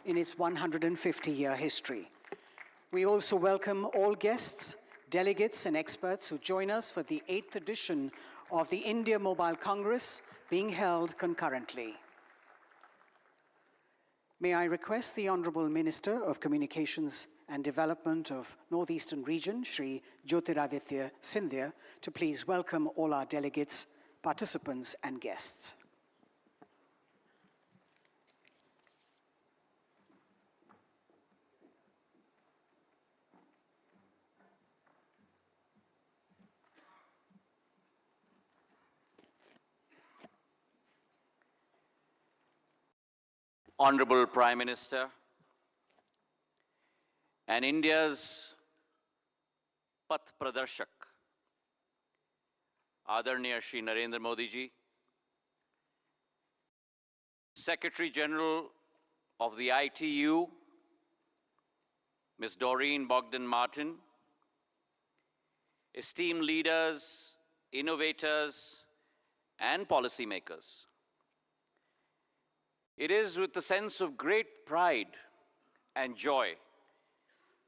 in its 150-year history. We also welcome all guests, delegates and experts who join us for the 8th edition of the India Mobile Congress being held concurrently. May I request the Honorable Minister of Communications and Development of Northeastern Region, Shri Jyotiraditya Scindia, to please welcome all our delegates, participants and guests. Honorable Prime Minister, and India's Path Pradarshak, Adarniya Shri Narendra Modi ji, Secretary General of the ITU, Ms. Doreen Bogdan-Martin, esteemed leaders, innovators, and policymakers. It is with a sense of great pride and joy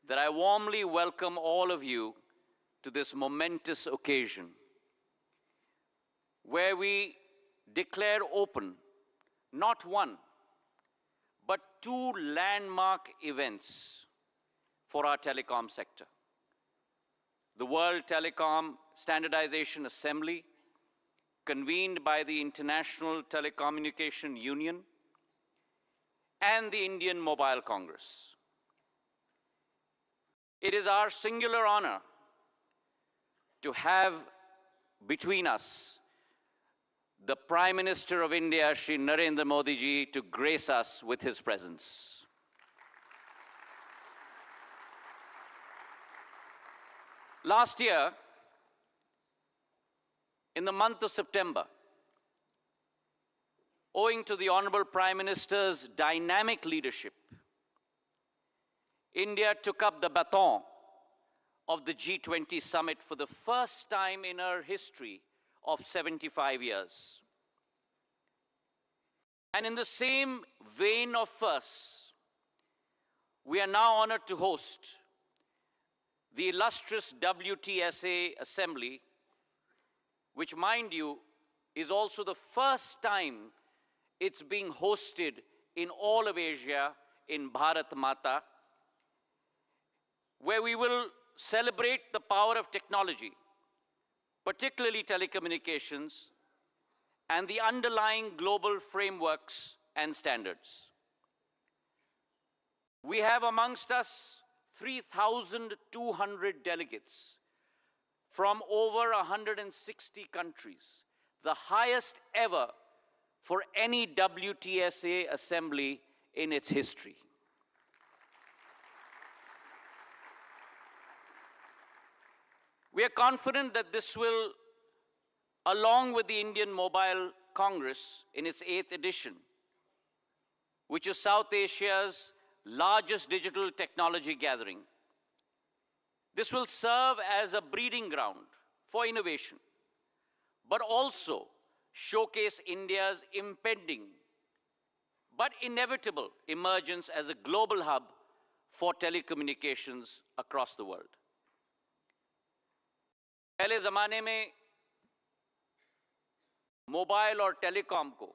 that I warmly welcome all of you to this momentous occasion, where we declare open not one, but two landmark events for our telecom sector. The World Telecom Standardization Assembly, convened by the International Telecommunication Union, and the Indian Mobile Congress. It is our singular honor to have between us the Prime Minister of India, Shri Narendra Modi ji, to grace us with his presence. Last year, in the month of September, owing to the Honorable Prime Minister's dynamic leadership, India took up the baton of the G20 summit for the first time in her history of 75 years. And in the same vein of firsts, we are now honored to host the illustrious WTSA Assembly, which, mind you, is also the first time it's being hosted in all of Asia in Bharat Mata, where we will celebrate the power of technology, particularly telecommunications, and the underlying global frameworks and standards. We have amongst us 3,200 delegates from over 160 countries, the highest ever for any WTSA assembly in its history. We are confident that this will, along with the Indian Mobile Congress in its 8th edition, which is South Asia's largest digital technology gathering, this will serve as a breeding ground for innovation, but also showcase India's impending but inevitable emergence as a global hub for telecommunications across the world. पहले ज़माने में mobile और telecom को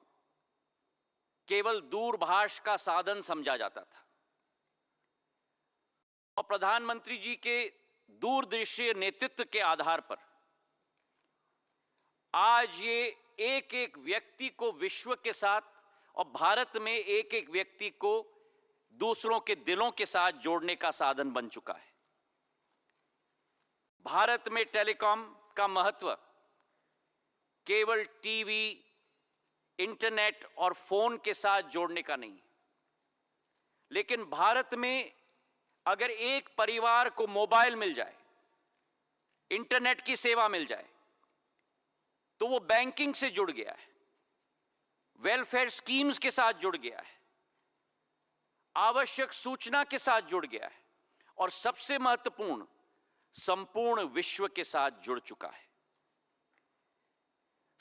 केवल दूरभाष का साधन समझा जाता था, और प्रधानमंत्री जी के दूरदृष्टि नेतृत्व के आधार पर आज ये एक एक व्यक्ति को विश्व के साथ और भारत में एक एक व्यक्ति को दूसरों के दिलों के साथ जोड़ने का साधन बन चुका है। भारत में टेलीकॉम का महत्व केवल टीवी, इंटरनेट और फोन के साथ जोड़ने का नहीं, लेकिन भारत में अगर एक परिवार को मोबाइल मिल जाए, इंटरनेट की सेवा मिल जाए, तो वो बैंकिंग से जुड़ गया है, वेलफेयर स्कीम्स के साथ जुड़ गया है, आवश्यक सूचना के साथ जुड़ गया है, और सबसे महत्वपूर्ण संपूर्ण विश्व के साथ जुड़ चुका है।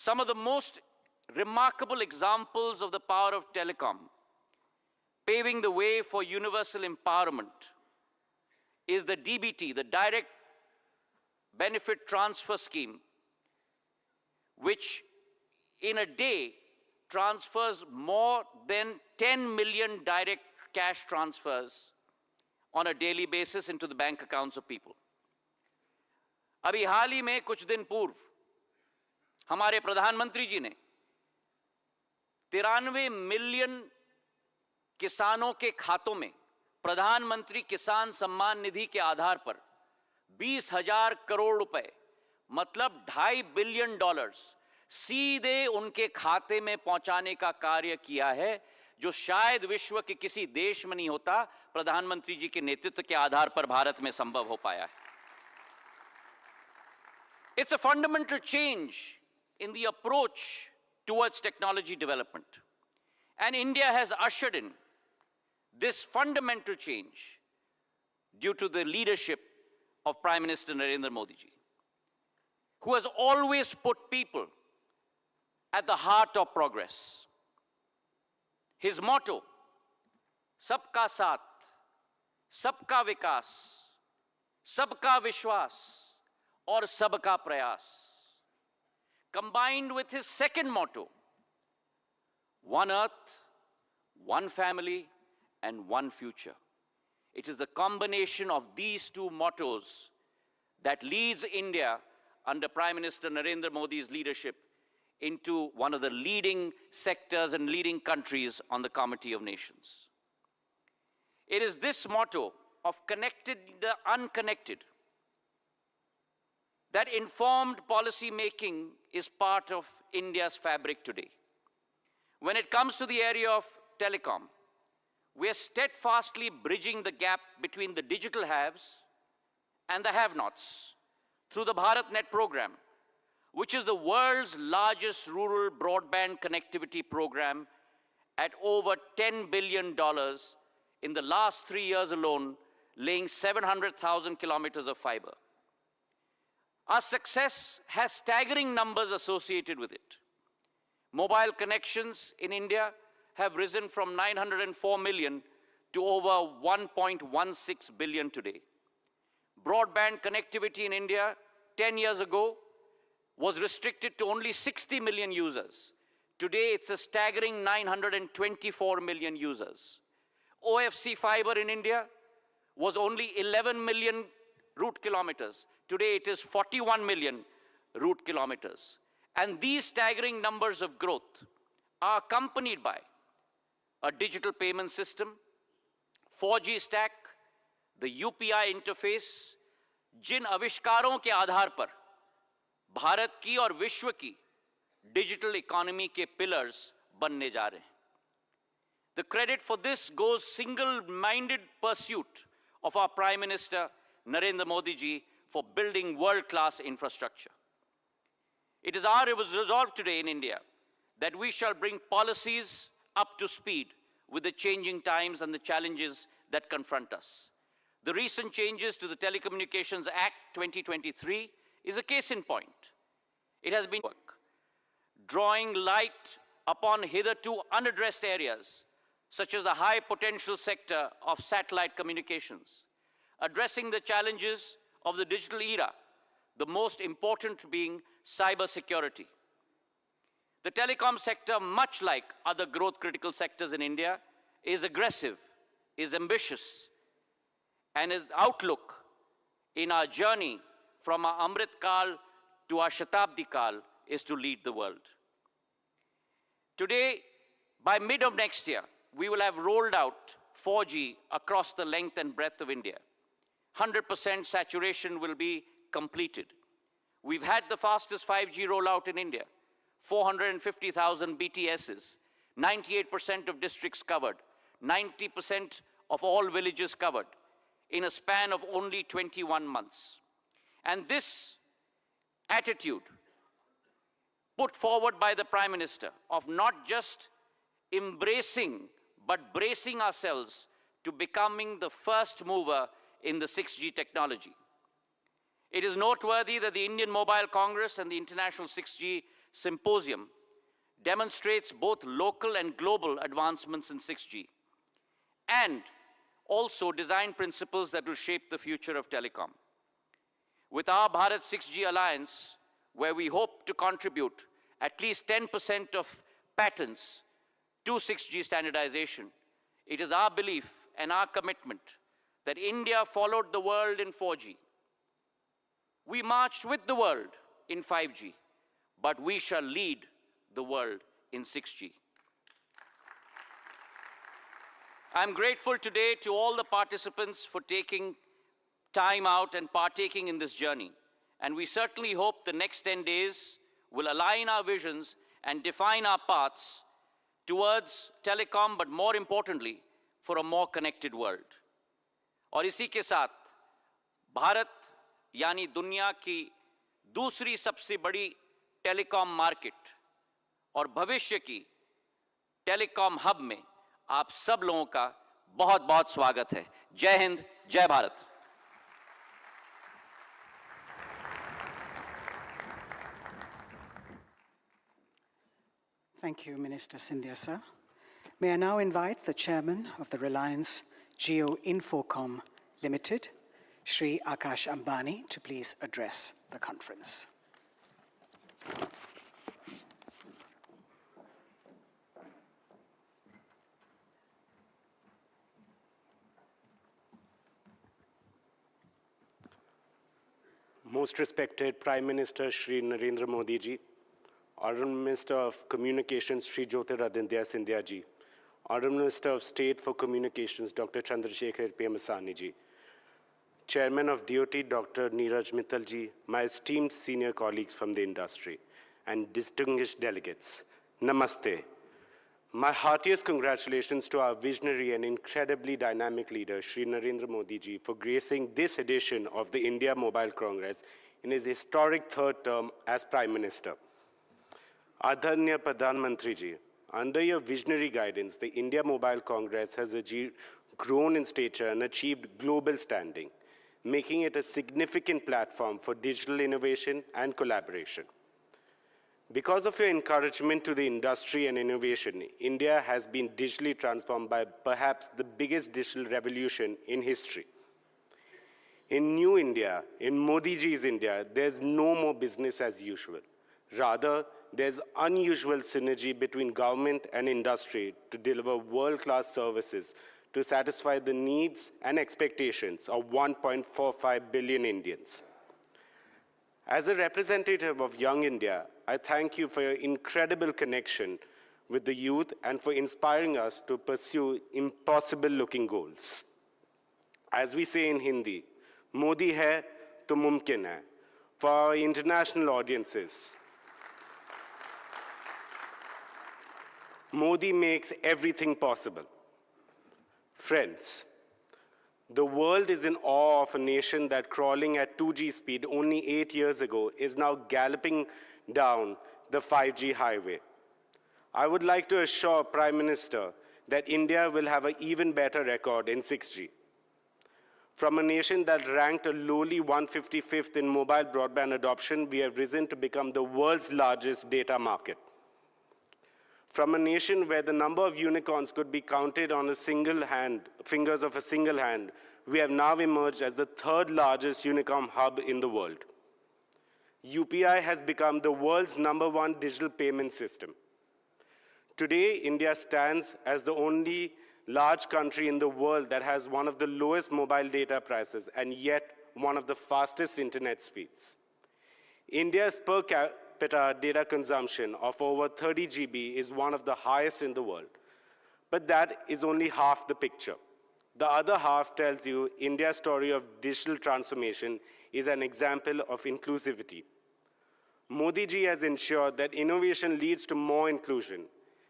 Some of the most remarkable examples of the power of telecom paving the way for universal empowerment is the DBT, the Direct Benefit Transfer Scheme, which in a day transfers more than 10 million direct cash transfers on a daily basis into the bank accounts of people. अभी हाल ही में कुछ दिन पूर्व हमारे प्रधानमंत्री जी ने 93 million किसानों के खातों में प्रधानमंत्री किसान सम्मान निधि के आधार पर 20,000 करोड़ रुपए, मतलब $2.5 बिलियन सीधे उनके खाते में पहुंचाने का कार्य किया है, जो शायद विश्व के किसी देश में नहीं होता, प्रधानमंत्री जी के नेतृत्व के आधार पर भारत में संभव हो पाया है. It's a fundamental change in the approach towards technology development. And India has ushered in this fundamental change due to the leadership of Prime Minister Narendra Modi ji, who has always put people at the heart of progress. His motto, Sabka Saath, Sabka Vikas, Sabka Vishwas, or Sabka Prayas, combined with his second motto, One Earth, One Family, and One Future. It is the combination of these two mottos that leads India under Prime Minister Narendra Modi's leadership into one of the leading sectors and leading countries on the Committee of Nations. It is this motto of connected the unconnected that informed policy making is part of India's fabric today. When it comes to the area of telecom, we are steadfastly bridging the gap between the digital haves and the have-nots through the BharatNet program, which is the world's largest rural broadband connectivity program at over $10 billion in the last 3 years alone, laying 700,000 kilometers of fiber. Our success has staggering numbers associated with it. Mobile connections in India have risen from 904 million to over 1.16 billion today. Broadband connectivity in India 10 years ago was restricted to only 60 million users. Today, it's a staggering 924 million users. OFC fiber in India was only 11 million route kilometers. Today, it is 41 million route kilometers. And these staggering numbers of growth are accompanied by a digital payment system, 4G stack, the UPI interface, जिन आविष्कारों के आधार पर भारत की और विश्व की digital economy के pillars बनने जा रहे हैं. The credit for this goes single-minded pursuit of our Prime Minister Narendra Modi ji for building world-class infrastructure. It is our resolve today in India that we shall bring policies up to speed with the changing times and the challenges that confront us. The recent changes to the Telecommunications Act 2023 is a case in point. It has been drawing light upon hitherto unaddressed areas, such as the high potential sector of satellite communications, addressing the challenges of the digital era, the most important being cybersecurity. The telecom sector, much like other growth critical sectors in India, is aggressive, is ambitious, and its outlook in our journey from our Amrit Kal to our Shatabdi Kal is to lead the world. Today, by mid of next year, we will have rolled out 4G across the length and breadth of India. 100% saturation will be completed. We've had the fastest 5G rollout in India, 450,000 BTSs, 98% of districts covered, 90% of all villages covered in a span of only 21 months. And this attitude put forward by the Prime Minister of not just embracing but bracing ourselves to becoming the first mover in the 6G technology. It is noteworthy that the Indian Mobile Congress and the International 6G Symposium demonstrates both local and global advancements in 6G. and also design principles that will shape the future of telecom. With our Bharat 6G Alliance, where we hope to contribute at least 10% of patents to 6G standardization, it is our belief and our commitment that India followed the world in 4G. We marched with the world in 5G, but we shall lead the world in 6G. I'm grateful today to all the participants for taking time out and partaking in this journey. And we certainly hope the next 10 days will align our visions and define our paths towards telecom, but more importantly, for a more connected world. और इसी के साथ भारत यानी दुनिया की दूसरी सबसे बड़ी टेलीकॉम मार्केट और भविष्य की टेलीकॉम हब में आप सब लोगों का बहुत बहुत स्वागत है। जय हिंद, जय Bharat. Thank you, Minister Scindia, sir. May I now invite the chairman of the Reliance Jio Infocom Limited, Shri Akash Ambani, to please address the conference. Most respected Prime Minister Shri Narendra Modi ji, Honorable Minister of Communications Shri Jyotiraditya Scindia ji, Honorable Minister of State for Communications Dr. Chandrasekhar Pemasani ji, Chairman of DOT Dr. Neeraj Mittal ji, my esteemed senior colleagues from the industry, and distinguished delegates, Namaste. My heartiest congratulations to our visionary and incredibly dynamic leader, Shri Narendra Modi ji, for gracing this edition of the India Mobile Congress in his historic third term as Prime Minister. Adharnya Pradhan Mantri ji, under your visionary guidance, the India Mobile Congress has grown in stature and achieved global standing, making it a significant platform for digital innovation and collaboration. Because of your encouragement to the industry and innovation, India has been digitally transformed by perhaps the biggest digital revolution in history. In New India, in Modi ji's India, there's no more business as usual. Rather, there's unusual synergy between government and industry to deliver world-class services to satisfy the needs and expectations of 1.45 billion Indians. As a representative of Young India, I thank you for your incredible connection with the youth and for inspiring us to pursue impossible-looking goals. As we say in Hindi, Modi hai to mumkin hai. For our international audiences, Modi makes everything possible. Friends, the world is in awe of a nation that crawling at 2G speed only 8 years ago is now galloping down the 5G highway. I would like to assure Prime Minister that India will have an even better record in 6G. From a nation that ranked a lowly 155th in mobile broadband adoption, we have risen to become the world's largest data market. From a nation where the number of unicorns could be counted on fingers of a single hand, we have now emerged as the third largest unicorn hub in the world. UPI has become the world's #1 digital payment system. Today, India stands as the only large country in the world that has one of the lowest mobile data prices and yet one of the fastest internet speeds. India's per capita data consumption of over 30 GB is one of the highest in the world. But that is only half the picture. The other half tells you India's story of digital transformation is an example of inclusivity. Modi ji has ensured that innovation leads to more inclusion.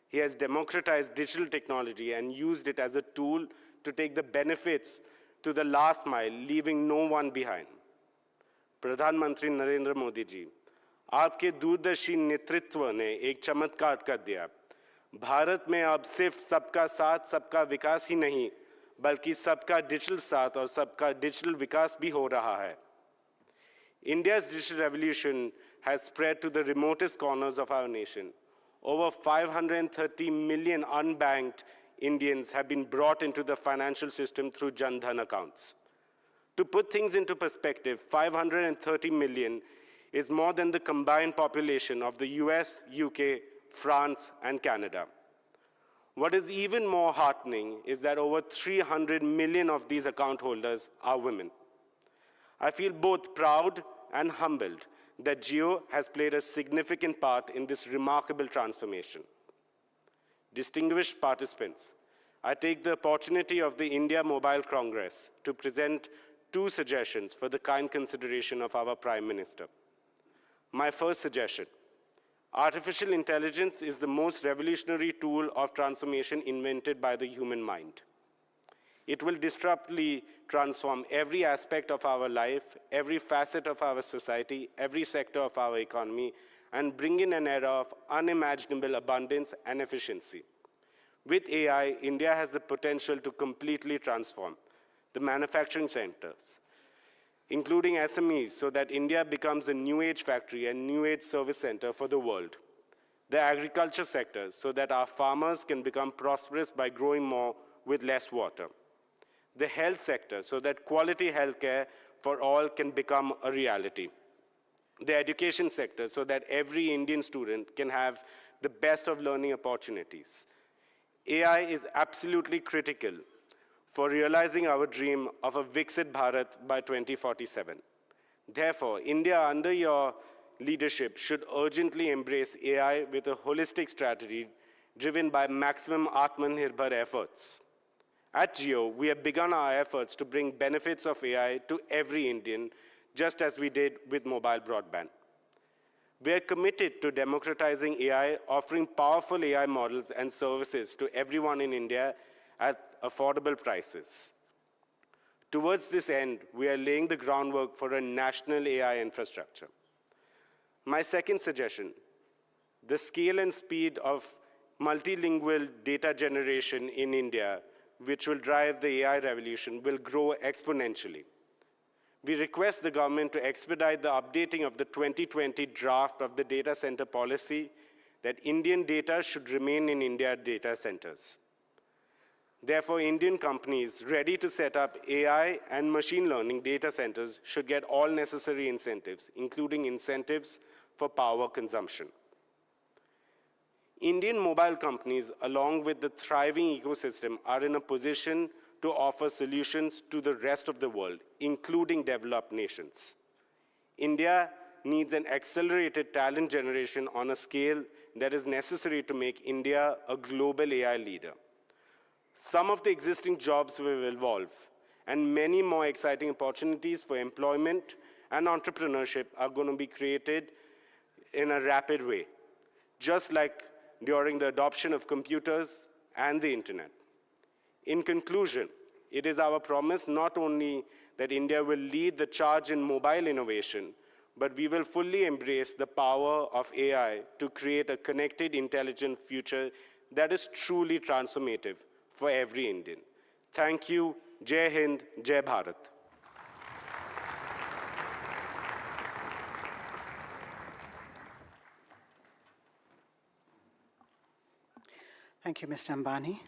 He has democratized digital technology and used it as a tool to take the benefits to the last mile, leaving no one behind. Pradhan Mantri Narendra Modi ji, आपके दूरदर्शी नेतृत्व ने एक चमत्कार कर दिया। भारत में अब सिर्फ सबका साथ, सबका विकास ही नहीं, बल्कि सबका डिजिटल साथ और सबका डिजिटल विकास भी हो रहा है। India's digital revolution has spread to the remotest corners of our nation. Over 530 million unbanked Indians have been brought into the financial system through Jan Dhan accounts. To put things into perspective, 530 million is more than the combined population of the US, UK, France, and Canada. What is even more heartening is that over 300 million of these account holders are women. I feel both proud and humbled that Jio has played a significant part in this remarkable transformation. Distinguished participants, I take the opportunity of the India Mobile Congress to present 2 suggestions for the kind consideration of our Prime Minister. My first suggestion: artificial intelligence is the most revolutionary tool of transformation invented by the human mind. It will disruptively transform every aspect of our life, every facet of our society, every sector of our economy, and bring in an era of unimaginable abundance and efficiency. With AI, India has the potential to completely transform the manufacturing centers, including SMEs, so that India becomes a new age factory and new age service center for the world. The agriculture sector, so that our farmers can become prosperous by growing more with less water. The health sector, so that quality healthcare for all can become a reality. The education sector, so that every Indian student can have the best of learning opportunities. AI is absolutely critical for realizing our dream of a Viksit Bharat by 2047. Therefore, India, under your leadership, should urgently embrace AI with a holistic strategy driven by maximum Atmanirbhar efforts. At Jio, we have begun our efforts to bring benefits of AI to every Indian, just as we did with mobile broadband. We are committed to democratizing AI, offering powerful AI models and services to everyone in India at affordable prices. Towards this end, we are laying the groundwork for a national AI infrastructure. My second suggestion: the scale and speed of multilingual data generation in India, which will drive the AI revolution, will grow exponentially. We request the government to expedite the updating of the 2020 draft of the data center policy that Indian data should remain in India data centers. Therefore, Indian companies ready to set up AI and machine learning data centers should get all necessary incentives, including incentives for power consumption. Indian mobile companies, along with the thriving ecosystem, are in a position to offer solutions to the rest of the world, including developed nations. India needs an accelerated talent generation on a scale that is necessary to make India a global AI leader. Some of the existing jobs will evolve, and many more exciting opportunities for employment and entrepreneurship are going to be created in a rapid way, just like during the adoption of computers and the internet. In conclusion, it is our promise not only that India will lead the charge in mobile innovation, but we will fully embrace the power of AI to create a connected, intelligent future that is truly transformative for every Indian. Thank you. Jai Hind, Jai Bharat. Thank you, Mr. Ambani.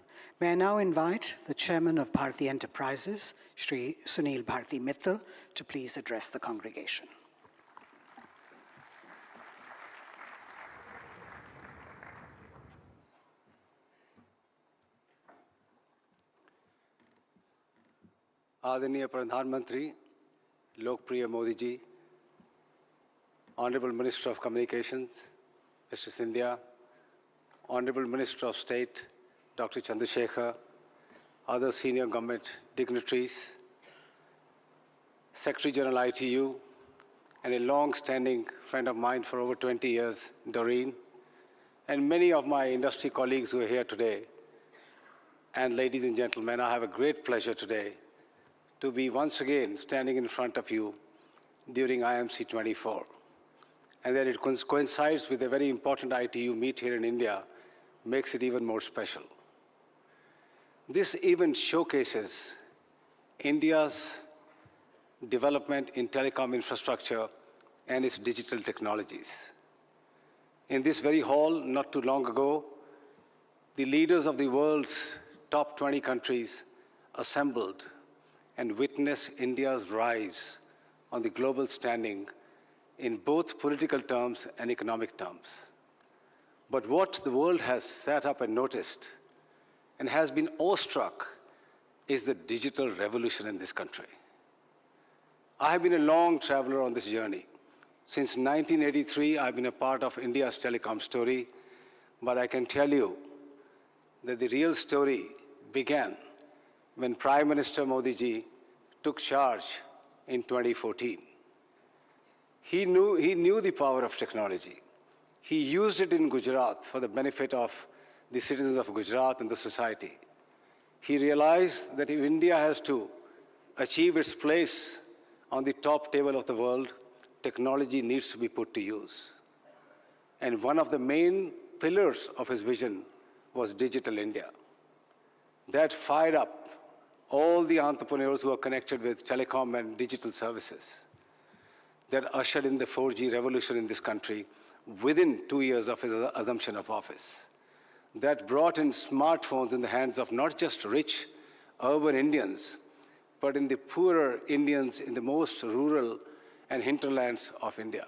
May I now invite the Chairman of Bharti Enterprises, Shri Sunil Bharti Mittal, to please address the congregation. आदरणीय प्रधानमंत्री लोकप्रिय Modi ji, Honorable Minister of Communications, Mr. Scindia, Honorable Minister of State, Dr. Chandrasekhar, other senior government dignitaries, Secretary General ITU, and a long-standing friend of mine for over 20 years, Doreen, and many of my industry colleagues who are here today. And ladies and gentlemen, I have a great pleasure today to be once again standing in front of you during IMC 24. And that it coincides with a very important ITU meet here in India makes it even more special. This event showcases India's development in telecom infrastructure and its digital technologies. In this very hall, not too long ago, the leaders of the world's top 20 countries assembled and witnessed India's rise on the global standing in both political terms and economic terms. But what the world has sat up and noticed and has been awestruck is the digital revolution in this country. I have been a long traveler on this journey. Since 1983, I've been a part of India's telecom story, but I can tell you that the real story began when Prime Minister Modi ji took charge in 2014. He knew the power of technology. He used it in Gujarat for the benefit of the citizens of Gujarat and the society. He realized that if India has to achieve its place on the top table of the world, technology needs to be put to use. And one of the main pillars of his vision was Digital India. That fired up all the entrepreneurs who are connected with telecom and digital services. That ushered in the 4G revolution in this country within 2 years of his assumption of office. That brought in smartphones in the hands of not just rich urban Indians, but in the poorer Indians in the most rural and hinterlands of India.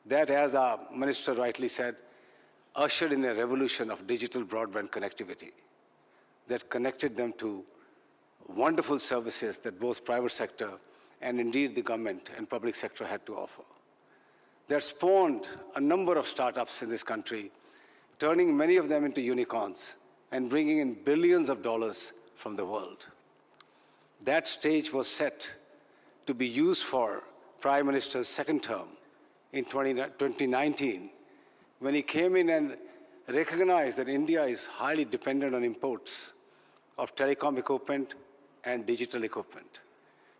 That, as our minister rightly said, ushered in a revolution of digital broadband connectivity that connected them to wonderful services that both private sector and indeed the government and public sector had to offer. That spawned a number of startups in this country, turning many of them into unicorns and bringing in billions of dollars from the world. That stage was set to be used for Prime Minister's second term in 2019, when he came in and recognized that India is highly dependent on imports of telecom equipment and digital equipment.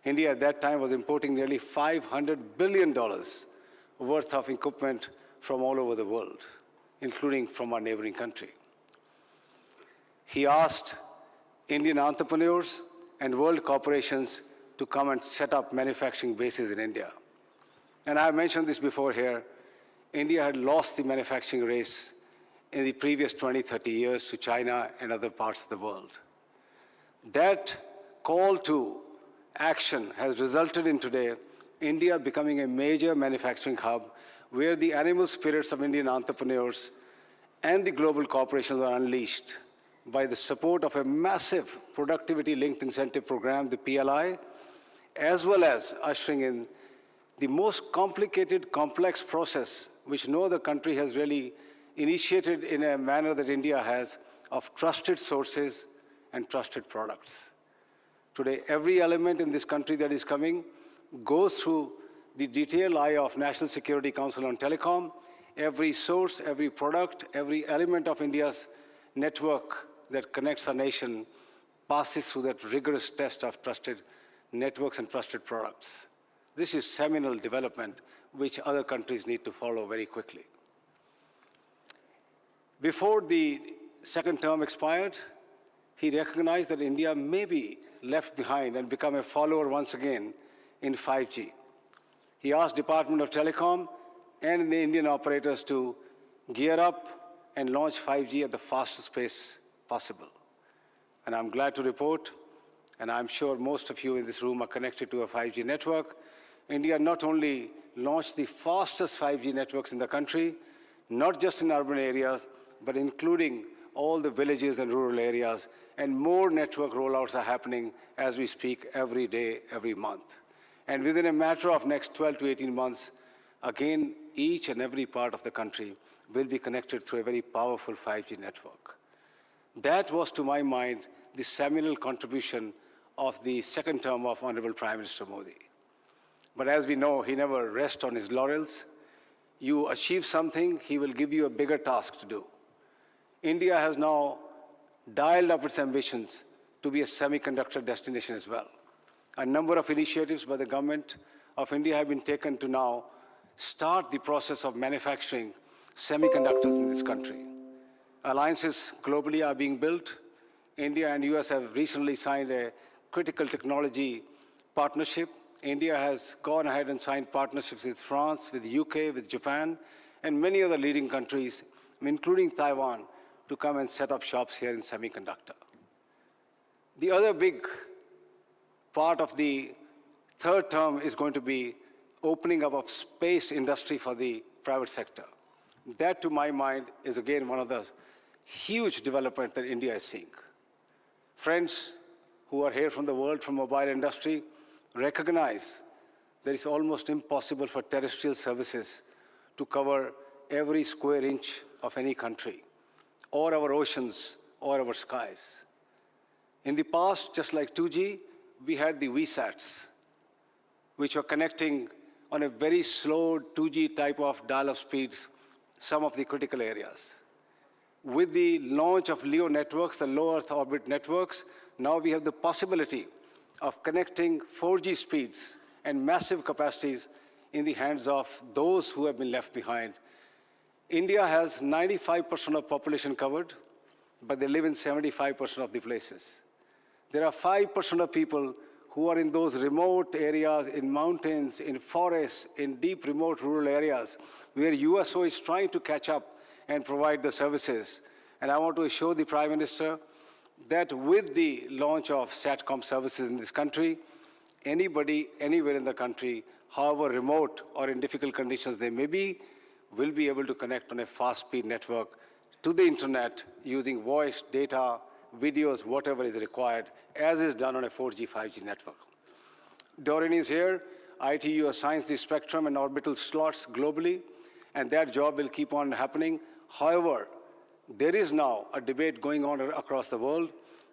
India at that time was importing nearly $500 billion worth of equipment from all over the world, including from our neighboring country. He asked Indian entrepreneurs and world corporations to come and set up manufacturing bases in India. And I mentioned this before here, India had lost the manufacturing race in the previous 20, 30 years to China and other parts of the world. That call to action has resulted in today India becoming a major manufacturing hub where the animal spirits of Indian entrepreneurs and the global corporations are unleashed by the support of a massive productivity-linked incentive program, the PLI, as well as ushering in the most complicated, complex process which no other country has really initiated in a manner that India has of trusted sources and trusted products. Today, every element in this country that is coming goes through the detailed eye of National Security Council on Telecom. Every source, every product, every element of India's network that connects our nation passes through that rigorous test of trusted networks and trusted products. This is seminal development which other countries need to follow very quickly. Before the second term expired, he recognized that India may be left behind and become a follower once again in 5G. He asked Department of Telecom and the Indian operators to gear up and launch 5G at the fastest pace possible. And I'm glad to report, and I'm sure most of you in this room are connected to a 5G network, India not only launched the fastest 5G networks in the country, not just in urban areas, but including all the villages and rural areas, and more network rollouts are happening as we speak every day, every month. And within a matter of next 12 to 18 months, again, each and every part of the country will be connected through a very powerful 5G network. That was, to my mind, the seminal contribution of the second term of Honorable Prime Minister Modi. But as we know, he never rests on his laurels. You achieve something, he will give you a bigger task to do. India has now dialed up its ambitions to be a semiconductor destination as well. A number of initiatives by the government of India have been taken to now start the process of manufacturing semiconductors in this country. Alliances globally are being built. India and US have recently signed a critical technology partnership. India has gone ahead and signed partnerships with France, with the UK, with Japan, and many other leading countries, including Taiwan, to come and set up shops here in semiconductor. The other big part of the third term is going to be opening up of space industry for the private sector. That, to my mind, is again one of the huge developments that India is seeing. Friends who are here from the world, from mobile industry, recognize that it's almost impossible for terrestrial services to cover every square inch of any country, or our oceans, or our skies. In the past, just like 2G, we had the VSATs, which were connecting on a very slow 2G type of dial-up speeds some of the critical areas. With the launch of LEO networks, the low Earth orbit networks, now we have the possibility of connecting 4G speeds and massive capacities in the hands of those who have been left behind. India has 95% of population covered, but they live in 75% of the places. There are 5% of people who are in those remote areas, in mountains, in forests, in deep remote rural areas, where USO is trying to catch up and provide the services. And I want to assure the Prime Minister that with the launch of SATCOM services in this country, anybody, anywhere in the country, however remote or in difficult conditions they may be, will be able to connect on a fast-speed network to the internet using voice, data, videos, whatever is required, as is done on a 4G, 5G network. Doreen is here. ITU assigns the spectrum and orbital slots globally, and that job will keep on happening. However, there is now a debate going on across the world,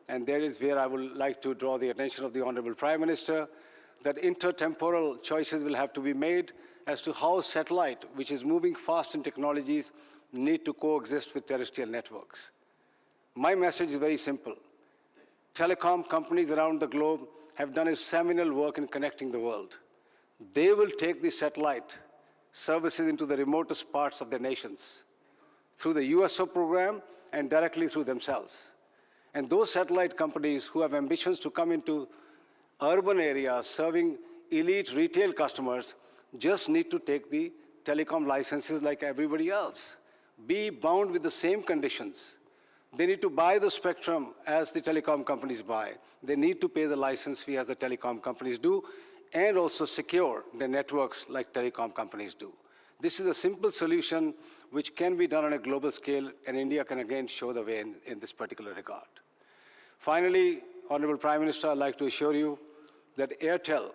and there is where I would like to draw the attention of the Honorable Prime Minister, that intertemporal choices will have to be made as to how satellite, which is moving fast in technologies, need to coexist with terrestrial networks. My message is very simple. Telecom companies around the globe have done a seminal work in connecting the world. They will take the satellite services into the remotest parts of their nations through the USO program and directly through themselves. And those satellite companies who have ambitions to come into urban areas serving elite retail customers just need to take the telecom licenses like everybody else, be bound with the same conditions. They need to buy the spectrum as the telecom companies buy. They need to pay the license fee as the telecom companies do, and also secure the networks like telecom companies do. This is a simple solution which can be done on a global scale, and India can again show the way in this particular regard. Finally, Honorable Prime Minister, I'd like to assure you that Airtel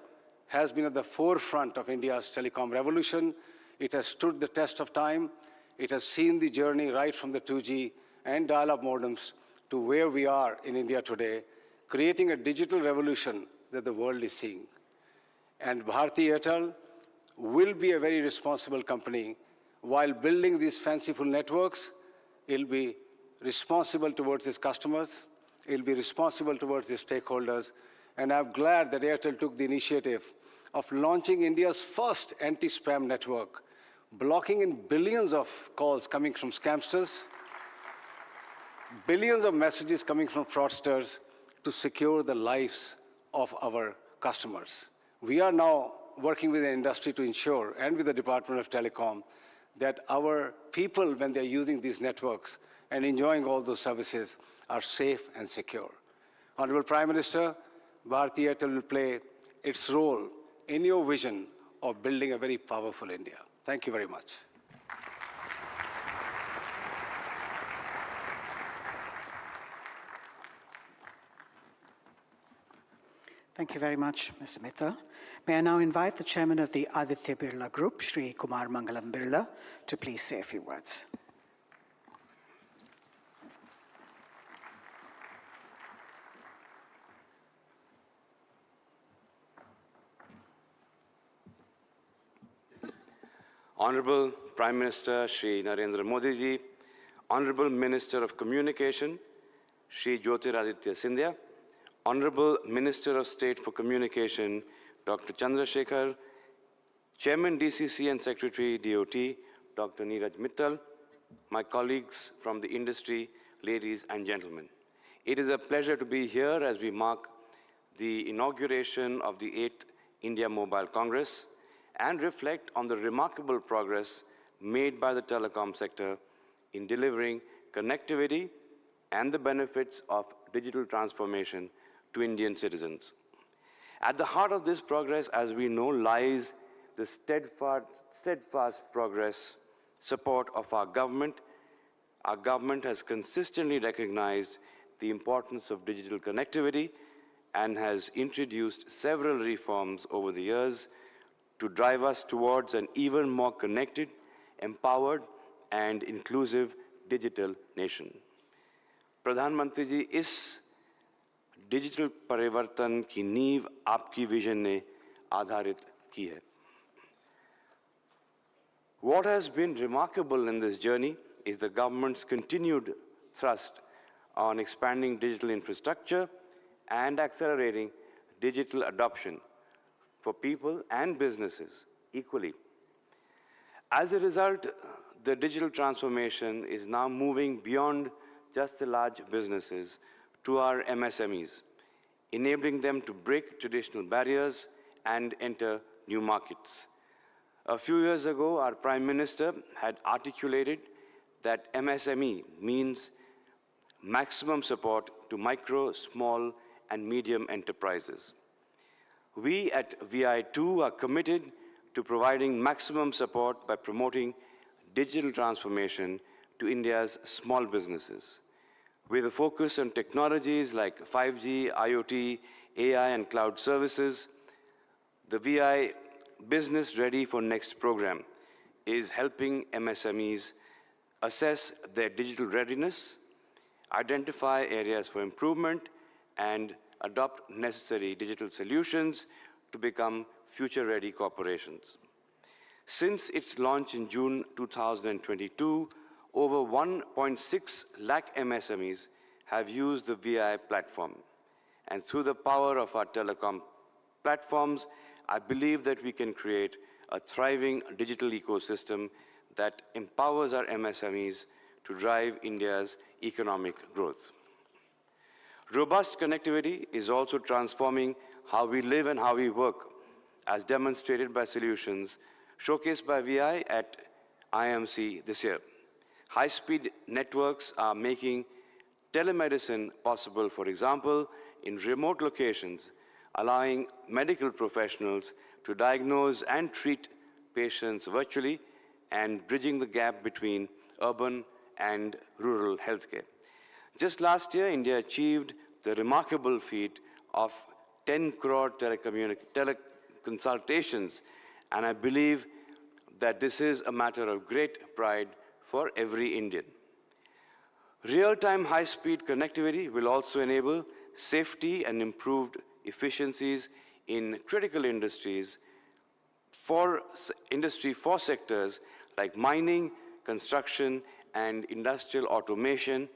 has been at the forefront of India's telecom revolution. It has stood the test of time. It has seen the journey right from the 2G and dial-up modems to where we are in India today, creating a digital revolution that the world is seeing. And Bharti Airtel will be a very responsible company. While building these fanciful networks, it'll be responsible towards its customers, it'll be responsible towards its stakeholders, and I'm glad that Airtel took the initiative of launching India's first anti-spam network, blocking in billions of calls coming from scamsters, billions of messages coming from fraudsters to secure the lives of our customers. We are now working with the industry to ensure, and with the Department of Telecom, that our people, when they're using these networks and enjoying all those services, are safe and secure. Honorable Prime Minister, Bharti Airtel will play its role in your vision of building a very powerful India. Thank you very much. Thank you very much, Mr. Mitra. May I now invite the chairman of the Aditya Birla Group, Shri Kumar Mangalam Birla, to please say a few words. Honorable Prime Minister Shri Narendra Modi ji, Honorable Minister of Communication Shri Jyotiraditya Scindia, Honorable Minister of State for Communication Dr. Chandrasekhar, Chairman DCC and Secretary DOT Dr. Neeraj Mittal, my colleagues from the industry, ladies and gentlemen. It is a pleasure to be here as we mark the inauguration of the 8th India Mobile Congress and reflect on the remarkable progress made by the telecom sector in delivering connectivity and the benefits of digital transformation to Indian citizens. At the heart of this progress, as we know, lies the steadfast progress support of our government. Our government has consistently recognized the importance of digital connectivity and has introduced several reforms over the years to drive us towards an even more connected, empowered, and inclusive digital nation. Pradhan Mantri ji, इस digital परिवर्तन की नींव आपकी vision ने आधारित की है. What has been remarkable in this journey is the government's continued thrust on expanding digital infrastructure and accelerating digital adoption for people and businesses equally. As a result, the digital transformation is now moving beyond just the large businesses to our MSMEs, enabling them to break traditional barriers and enter new markets. A few years ago, our Prime Minister had articulated that MSME means maximum support to micro, small, and medium enterprises. We at VI2 are committed to providing maximum support by promoting digital transformation to India's small businesses. With a focus on technologies like 5G, IoT, AI, and cloud services, the VI Business Ready for Next program is helping MSMEs assess their digital readiness, identify areas for improvement, and adopt necessary digital solutions to become future-ready corporations. Since its launch in June 2022, over 1.6 lakh MSMEs have used the VI platform. And through the power of our telecom platforms, I believe that we can create a thriving digital ecosystem that empowers our MSMEs to drive India's economic growth. Robust connectivity is also transforming how we live and how we work, as demonstrated by solutions showcased by VI at IMC this year. High-speed networks are making telemedicine possible, for example, in remote locations, allowing medical professionals to diagnose and treat patients virtually and bridging the gap between urban and rural healthcare. Just last year, India achieved the remarkable feat of 10 crore teleconsultations, and I believe that this is a matter of great pride for every Indian. Real-time high-speed connectivity will also enable safety and improved efficiencies in critical industries for sectors like mining, construction, and industrial automation.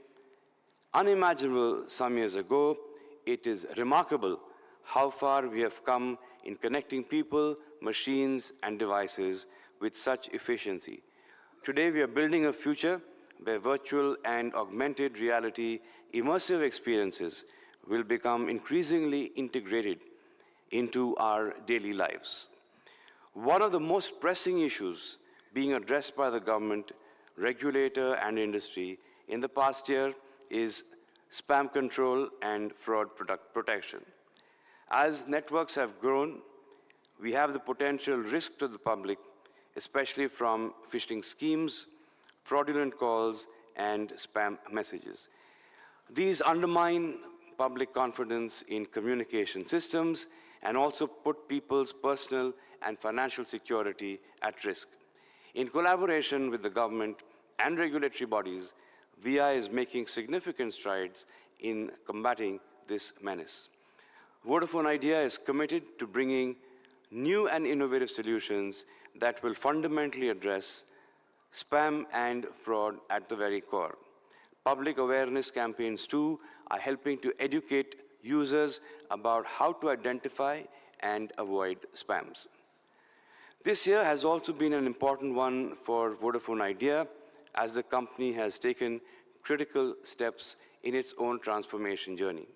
Unimaginable some years ago, it is remarkable how far we have come in connecting people, machines, and devices with such efficiency. Today, we are building a future where virtual and augmented reality immersive experiences will become increasingly integrated into our daily lives. One of the most pressing issues being addressed by the government, regulator, and industry in the past year is spam control and fraud protection. As networks have grown, we have the potential risk to the public, especially from phishing schemes, fraudulent calls, and spam messages. These undermine public confidence in communication systems and also put people's personal and financial security at risk. In collaboration with the government and regulatory bodies, VI is making significant strides in combating this menace. Vodafone Idea is committed to bringing new and innovative solutions that will fundamentally address spam and fraud at the very core. Public awareness campaigns, too, are helping to educate users about how to identify and avoid spams. This year has also been an important one for Vodafone Idea, as the company has taken critical steps in its own transformation journey.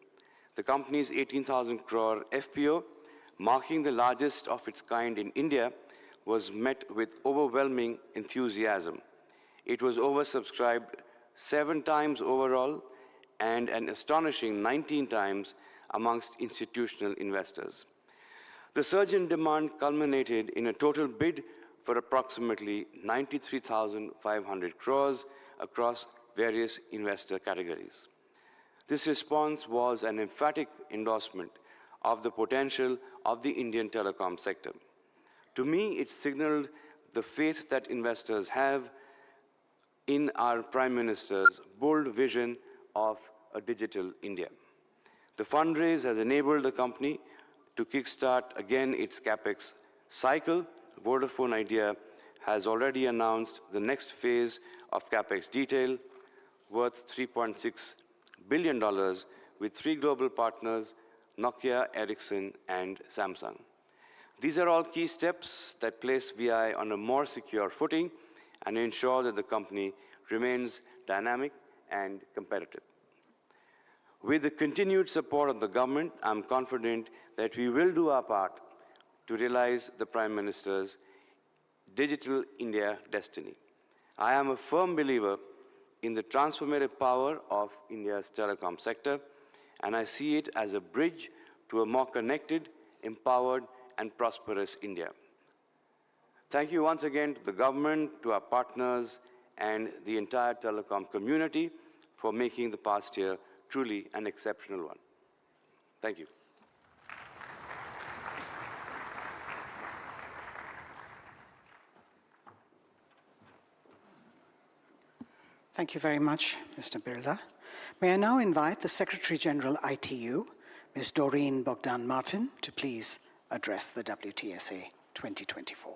The company's 18,000 crore FPO, marking the largest of its kind in India, was met with overwhelming enthusiasm. It was oversubscribed 7 times overall and an astonishing 19 times amongst institutional investors. The surge in demand culminated in a total bid for approximately 93,500 crores across various investor categories. This response was an emphatic endorsement of the potential of the Indian telecom sector. To me, it signaled the faith that investors have in our Prime Minister's bold vision of a digital India. The fundraise has enabled the company to kickstart again its capex cycle. Vodafone Idea has already announced the next phase of capex detail worth $3.6 billion with 3 global partners, Nokia, Ericsson, and Samsung. These are all key steps that place VI on a more secure footing and ensure that the company remains dynamic and competitive. With the continued support of the government, I'm confident that we will do our part to realize the Prime Minister's Digital India destiny. I am a firm believer in the transformative power of India's telecom sector, and I see it as a bridge to a more connected, empowered, and prosperous India. Thank you once again to the government, to our partners, and the entire telecom community for making the past year truly an exceptional one. Thank you. Thank you very much, Mr. Birla. May I now invite the Secretary General ITU, Ms. Doreen Bogdan-Martin, to please address the WTSA 2024.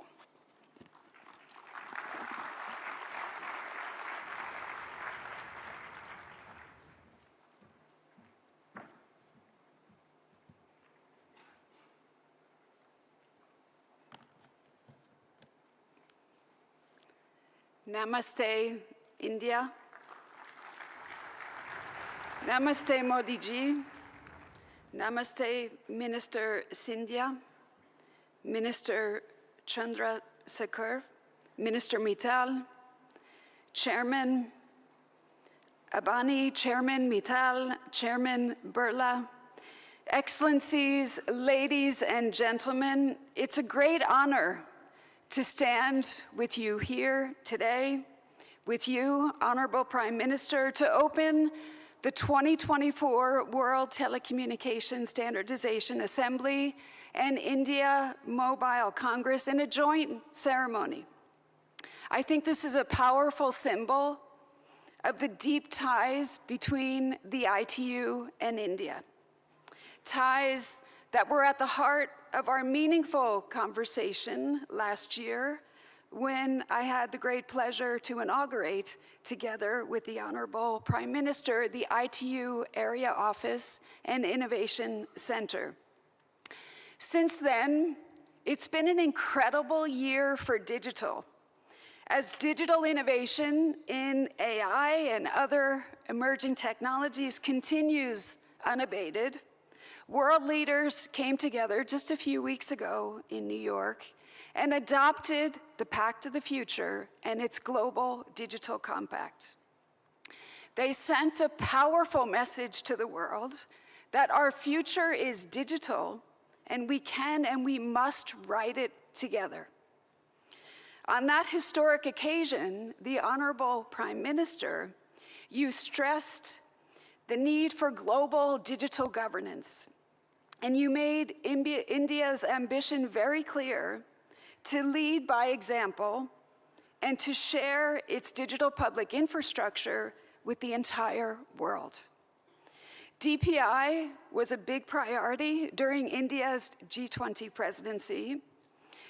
Namaste, India. Namaste, Modi ji. Namaste, Minister Sindhya, Minister Chandrasekhar, Minister Mittal, Chairman Abani, Chairman Mittal, Chairman Birla, Excellencies, ladies and gentlemen, it's a great honor to stand with you here today, with you, Honorable Prime Minister, to open the 2024 World Telecommunications Standardization Assembly and India Mobile Congress in a joint ceremony. I think this is a powerful symbol of the deep ties between the ITU and India. Ties that were at the heart of our meaningful conversation last year when I had the great pleasure to inaugurate, together with the Honorable Prime Minister, the ITU Area Office and Innovation Center. Since then, it's been an incredible year for digital. As digital innovation in AI and other emerging technologies continues unabated, world leaders came together just a few weeks ago in New York and adopted the Pact of the Future and its Global Digital Compact. They sent a powerful message to the world that our future is digital and we can and we must write it together. On that historic occasion, the Honorable Prime Minister, you stressed the need for global digital governance, and you made India's ambition very clear to lead by example and to share its digital public infrastructure with the entire world. DPI was a big priority during India's G20 presidency,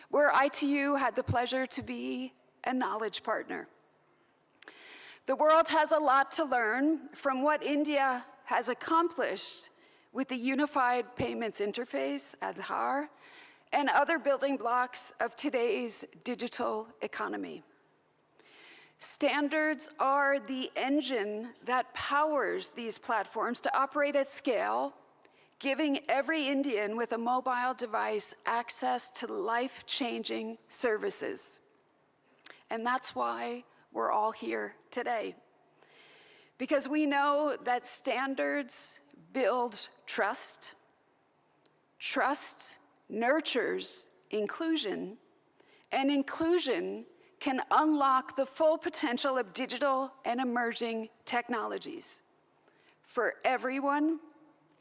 where ITU had the pleasure to be a knowledge partner. The world has a lot to learn from what India has accomplished with the Unified Payments Interface, Aadhaar, and other building blocks of today's digital economy. Standards are the engine that powers these platforms to operate at scale, giving every Indian with a mobile device access to life-changing services. And that's why we're all here today. Because we know that standards build trust. Trust nurtures inclusion, and inclusion can unlock the full potential of digital and emerging technologies for everyone,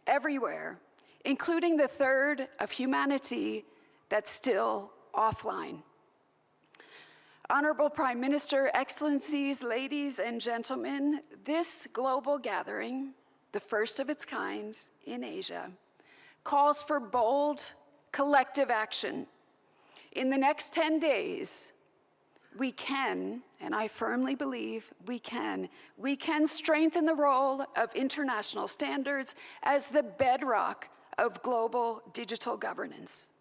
everywhere, including the third of humanity that's still offline. Honorable Prime Minister, Excellencies, ladies and gentlemen, this global gathering, the first of its kind in Asia, calls for bold, collective action. In the next 10 days, we can, and I firmly believe we can strengthen the role of international standards as the bedrock of global digital governance.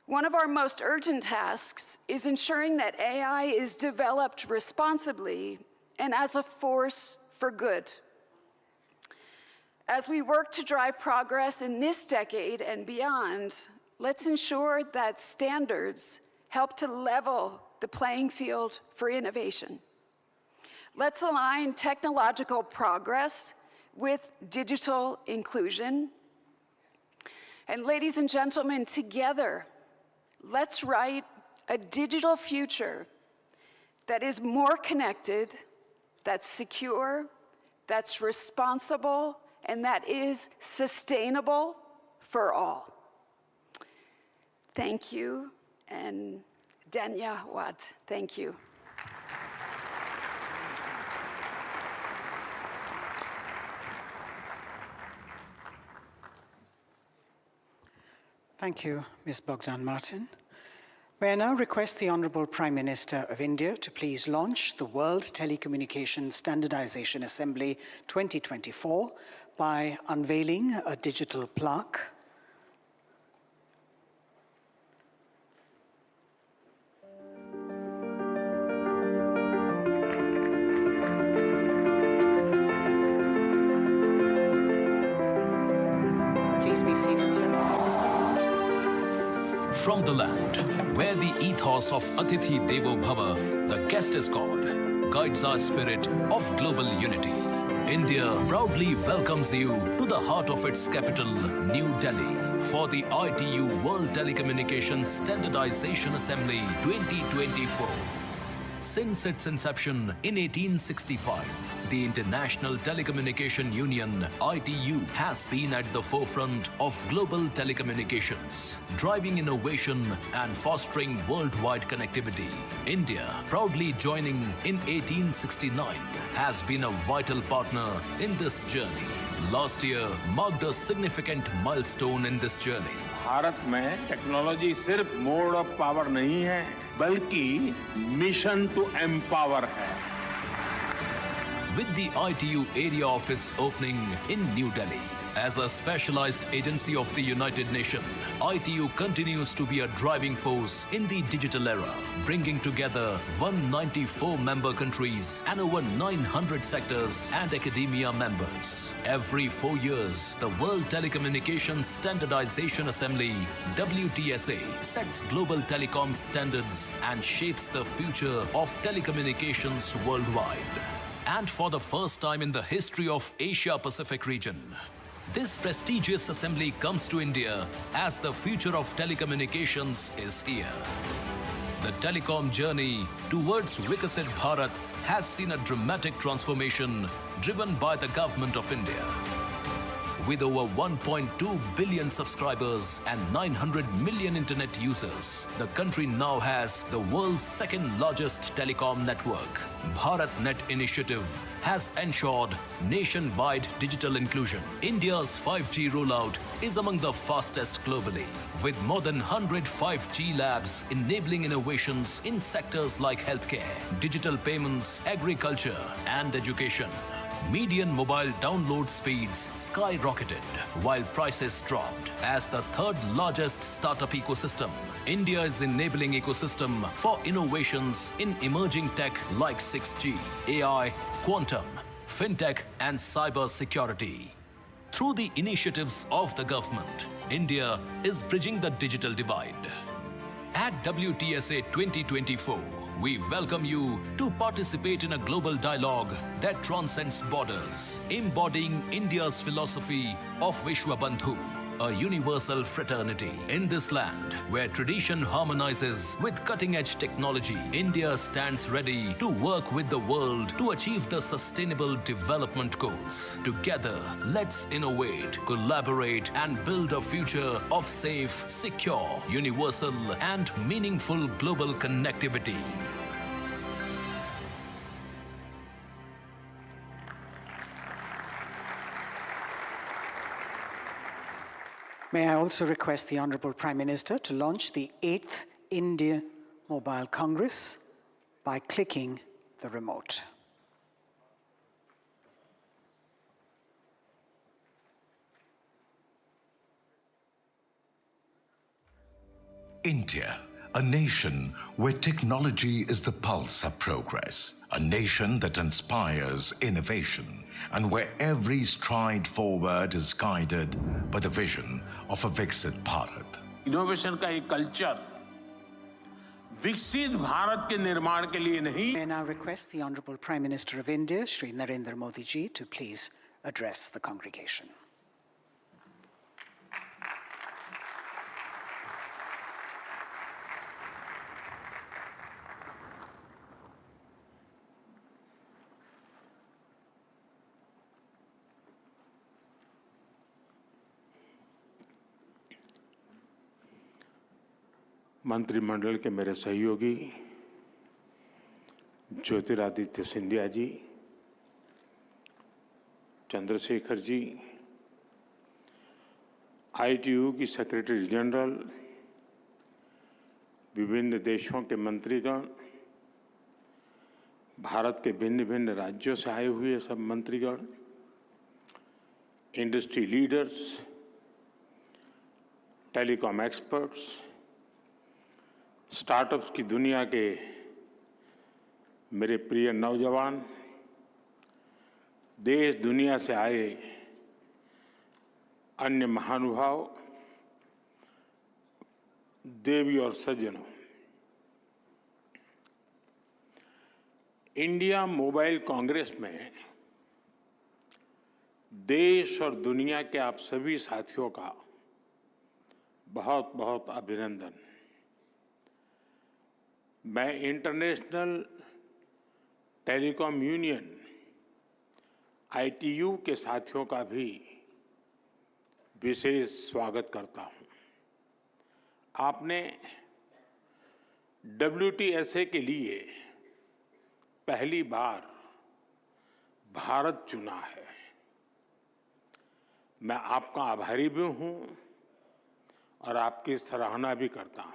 One of our most urgent tasks is ensuring that AI is developed responsibly and as a force for good. As we work to drive progress in this decade and beyond, let's ensure that standards help to level the playing field for innovation. Let's align technological progress with digital inclusion. And ladies and gentlemen, together, let's write a digital future that is more connected, that's secure, that's responsible, and that is sustainable for all. Thank you, and Dhanyawad. Thank you. Thank you, Ms. Bogdan Martin. May I now request the Honorable Prime Minister of India to please launch the World Telecommunications Standardization Assembly 2024 by unveiling a digital plaque. Please be seated, sir. From the land where the ethos of Atithi Devo Bhava, the guest is God, guides our spirit of global unity. India proudly welcomes you to the heart of its capital, New Delhi, for the ITU World Telecommunications Standardization Assembly 2024. Since its inception in 1865, the International Telecommunication Union, ITU, has been at the forefront of global telecommunications, driving innovation and fostering worldwide connectivity. India, proudly joining in 1869, has been a vital partner in this journey. Last year marked a significant milestone in this journey. Bharat में technology सिर्फ mode of power नहीं है, बल्कि mission to empower है. With the ITU area office opening in New Delhi, as a specialized agency of the United Nations, ITU continues to be a driving force in the digital era, bringing together 194 member countries and over 900 sectors and academia members. Every 4 years, the World Telecommunications Standardization Assembly, WTSA, sets global telecom standards and shapes the future of telecommunications worldwide. And for the first time in the history of Asia-Pacific region, this prestigious assembly comes to India as the future of telecommunications is here. The telecom journey towards Viksit Bharat has seen a dramatic transformation driven by the government of India. With over 1.2 billion subscribers and 900 million internet users, the country now has the world's second largest telecom network. BharatNet initiative has ensured nationwide digital inclusion. India's 5G rollout is among the fastest globally, with more than 100 5G labs enabling innovations in sectors like healthcare, digital payments, agriculture, and education. Median mobile download speeds skyrocketed while prices dropped. As the third largest startup ecosystem, India is enabling ecosystem for innovations in emerging tech like 6G, AI, quantum, fintech, and cyber security. Through the initiatives of the government, India is bridging the digital divide. At WTSA 2024, we welcome you to participate in a global dialogue that transcends borders, embodying India's philosophy of Vishwabandhu, a universal fraternity. In this land, where tradition harmonizes with cutting-edge technology, India stands ready to work with the world to achieve the Sustainable Development Goals. Together, let's innovate, collaborate, and build a future of safe, secure, universal, and meaningful global connectivity. May I also request the Honorable Prime Minister to launch the 8th India Mobile Congress by clicking the remote. India, a nation where technology is the pulse of progress, a nation that inspires innovation, and where every stride forward is guided by the vision of a Viksit Bharat. Innovation का एक culture विकसित भारत के निर्माण के लिए नहीं. May I now request the Honorable Prime Minister of India, Shri Narendra Modi ji, to please address the congregation. मंत्रिमंडल के मेरे सहयोगी ज्योतिरादित्य सिंधिया जी, चंद्रशेखर जी, ITU की सेक्रेटरी जनरल, विभिन्न देशों के मंत्रीगण, भारत के भिन्न भिन्न राज्यों से आए हुए सब मंत्रीगण, industry leaders, telecom experts, startups की दुनिया के मेरे प्रिय नौजवान, देश दुनिया से आए अन्य महानुभाव, देवी और सज्जनों, इंडिया मोबाइल कांग्रेस में देश और दुनिया के आप सभी साथियों का बहुत बहुत अभिनंदन। मैं इंटरनेशनल टेलीकॉम यूनियन ITU के साथियों का भी विशेष स्वागत करता हूं। आपने WTSA के लिए पहली बार भारत चुना है। मैं आपका आभारी भी हूं और आपकी सराहना भी करता हूं।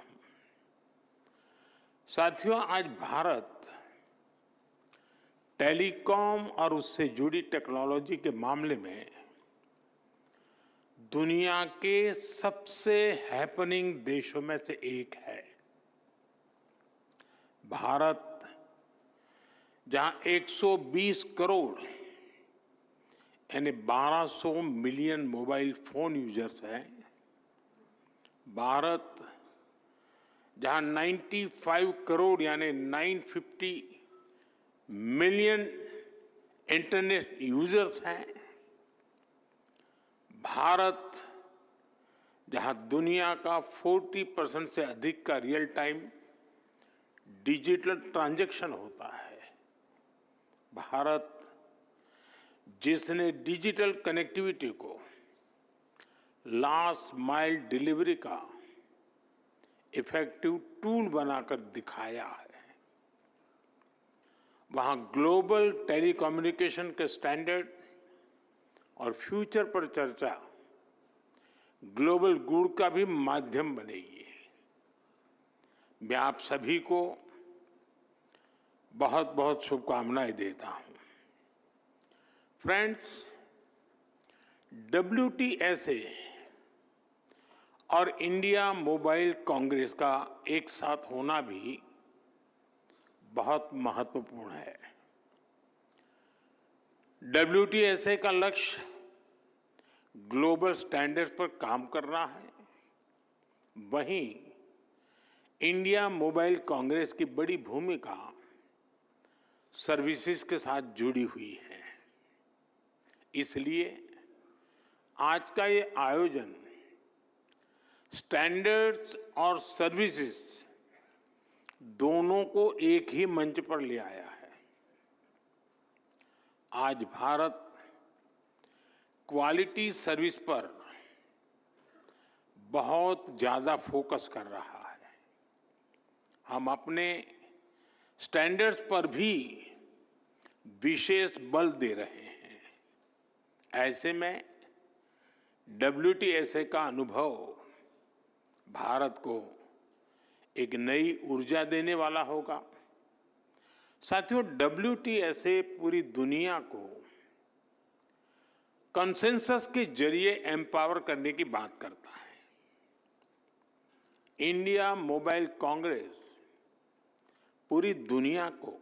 साथियों, आज भारत टेलीकॉम और उससे जुड़ी टेक्नोलॉजी के मामले में दुनिया के सबसे हैपनिंग देशों में से एक है। भारत जहां 120 करोड़ यानी 1200 मिलियन मोबाइल फोन यूजर्स हैं, भारत जहां 95 करोड़ यानी 950 मिलियन इंटरनेट यूजर्स हैं, भारत जहां दुनिया का 40% से अधिक का रियल टाइम डिजिटल ट्रांजैक्शन होता है, भारत जिसने डिजिटल कनेक्टिविटी को लास्ट माइल डिलीवरी का इफेक्टिव टूल बनाकर दिखाया है, वहां ग्लोबल टेलीकम्युनिकेशन के स्टैंडर्ड और फ्यूचर पर चर्चा ग्लोबल गुड का भी माध्यम बनेगी। मैं आप सभी को बहुत बहुत शुभकामनाएं देता हूं। फ्रेंड्स, WTSA और इंडिया मोबाइल कांग्रेस का एक साथ होना भी बहुत महत्वपूर्ण है। WTSA का लक्ष्य ग्लोबल स्टैंडर्ड्स पर काम करना है, वहीं इंडिया मोबाइल कांग्रेस की बड़ी भूमिका सर्विसेज के साथ जुड़ी हुई है। इसलिए आज का ये आयोजन स्टैंडर्ड्स और सर्विसेज दोनों को एक ही मंच पर ले आया है। आज भारत क्वालिटी सर्विस पर बहुत ज्यादा फोकस कर रहा है। हम अपने स्टैंडर्ड्स पर भी विशेष बल दे रहे हैं। ऐसे में WTSA का अनुभव भारत को एक नई ऊर्जा देने वाला होगा। साथियों, WTSA पूरी दुनिया को कंसेंसस के जरिए एम्पावर करने की बात करता है। इंडिया मोबाइल कांग्रेस पूरी दुनिया को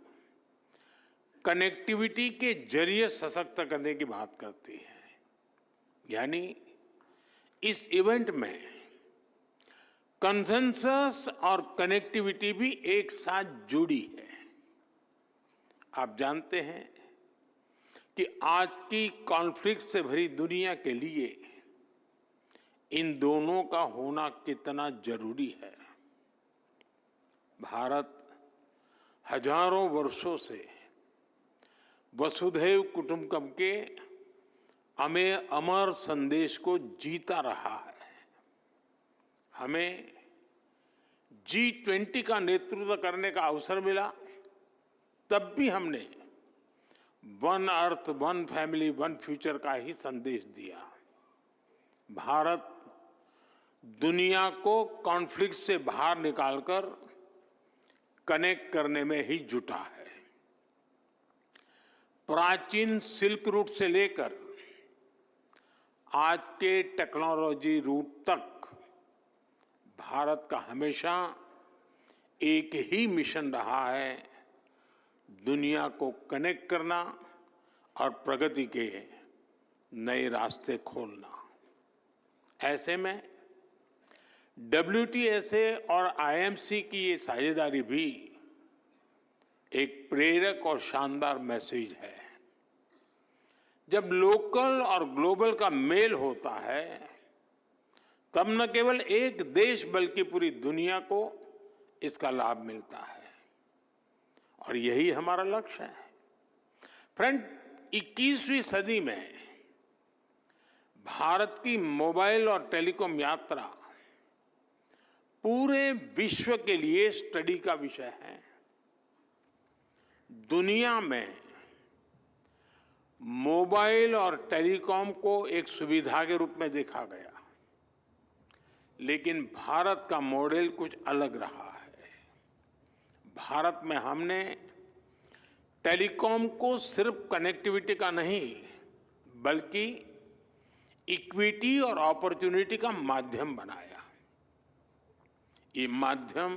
कनेक्टिविटी के जरिए सशक्त करने की बात करती है। यानी इस इवेंट में कंसेंसस और कनेक्टिविटी भी एक साथ जुड़ी है। आप जानते हैं कि आज की कॉन्फ्लिक्ट से भरी दुनिया के लिए इन दोनों का होना कितना जरूरी है। भारत हजारों वर्षों से वसुधैव कुटुंबकम के अमर संदेश को जीता रहा है। हमें G20 का नेतृत्व करने का अवसर मिला, तब भी हमने one earth, one family, one future का ही संदेश दिया। भारत दुनिया को कॉन्फ्लिक्ट से बाहर निकालकर कनेक्ट करने में ही जुटा है। प्राचीन सिल्क रूट से लेकर आज के टेक्नोलॉजी रूट तक भारत का हमेशा एक ही मिशन रहा है, दुनिया को कनेक्ट करना और प्रगति के नए रास्ते खोलना। ऐसे में WTSA और IMC की ये साझेदारी भी एक प्रेरक और शानदार मैसेज है। जब लोकल और ग्लोबल का मेल होता है, तब न केवल एक देश बल्कि पूरी दुनिया को इसका लाभ मिलता है, और यही हमारा लक्ष्य है। फ्रेंड, 21वीं सदी में भारत की मोबाइल और टेलीकॉम यात्रा पूरे विश्व के लिए स्टडी का विषय है। दुनिया में मोबाइल और टेलीकॉम को एक सुविधा के रूप में देखा गया, लेकिन भारत का मॉडल कुछ अलग रहा है। भारत में हमने टेलीकॉम को सिर्फ कनेक्टिविटी का नहीं, बल्कि इक्विटी और अपॉर्चुनिटी का माध्यम बनाया। ये माध्यम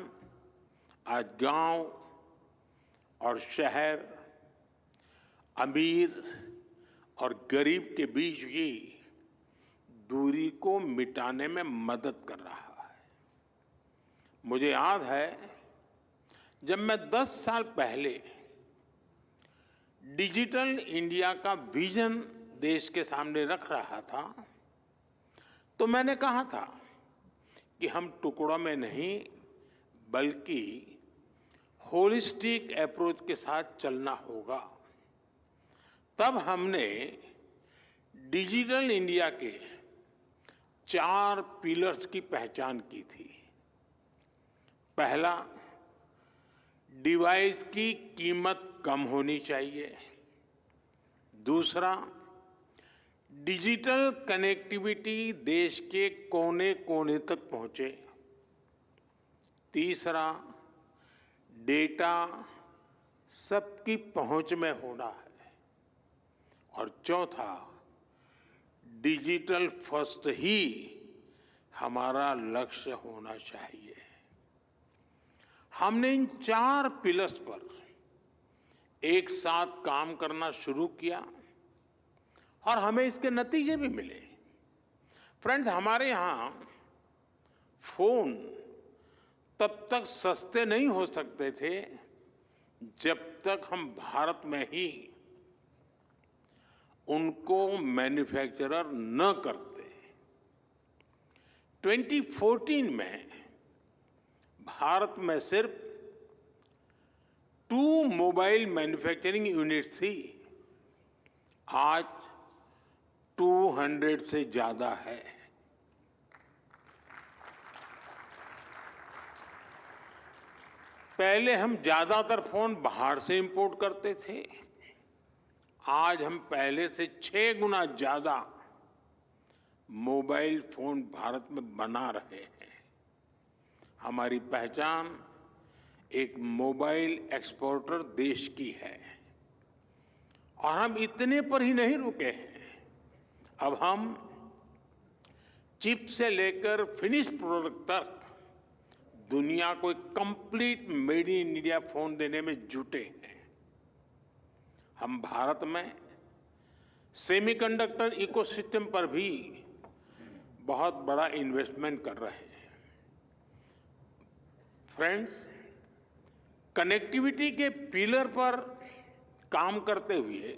आज गांव और शहर, अमीर और गरीब के बीच की दूरी को मिटाने में मदद कर रहा है। मुझे याद है, जब मैं 10 साल पहले डिजिटल इंडिया का विजन देश के सामने रख रहा था, तो मैंने कहा था कि हम टुकड़ों में नहीं बल्कि होलिस्टिक अप्रोच के साथ चलना होगा। तब हमने डिजिटल इंडिया के 4 पिलर्स की पहचान की थी। पहला, डिवाइस की कीमत कम होनी चाहिए। दूसरा, डिजिटल कनेक्टिविटी देश के कोने कोने तक पहुंचे। तीसरा, डेटा सबकी पहुंच में होना है। और चौथा, डिजिटल फर्स्ट ही हमारा लक्ष्य होना चाहिए। हमने इन 4 पिलर्स पर एक साथ काम करना शुरू किया और हमें इसके नतीजे भी मिले। फ्रेंड्स, हमारे यहाँ फोन तब तक सस्ते नहीं हो सकते थे जब तक हम भारत में ही उनको मैन्युफैक्चरर न करते। 2014 में भारत में सिर्फ 2 मोबाइल मैन्युफैक्चरिंग यूनिट थी, आज 200 से ज्यादा है। पहले हम ज्यादातर फोन बाहर से इंपोर्ट करते थे, आज हम पहले से 6 गुना ज्यादा मोबाइल फोन भारत में बना रहे हैं। हमारी पहचान एक मोबाइल एक्सपोर्टर देश की है और हम इतने पर ही नहीं रुके हैं। अब हम चिप से लेकर फिनिश प्रोडक्ट तक दुनिया को एक complete made in India phone देने में जुटे हैं। हम भारत में सेमीकंडक्टर इकोसिस्टम पर भी बहुत बड़ा इन्वेस्टमेंट कर रहे हैं। फ्रेंड्स, कनेक्टिविटी के पिलर पर काम करते हुए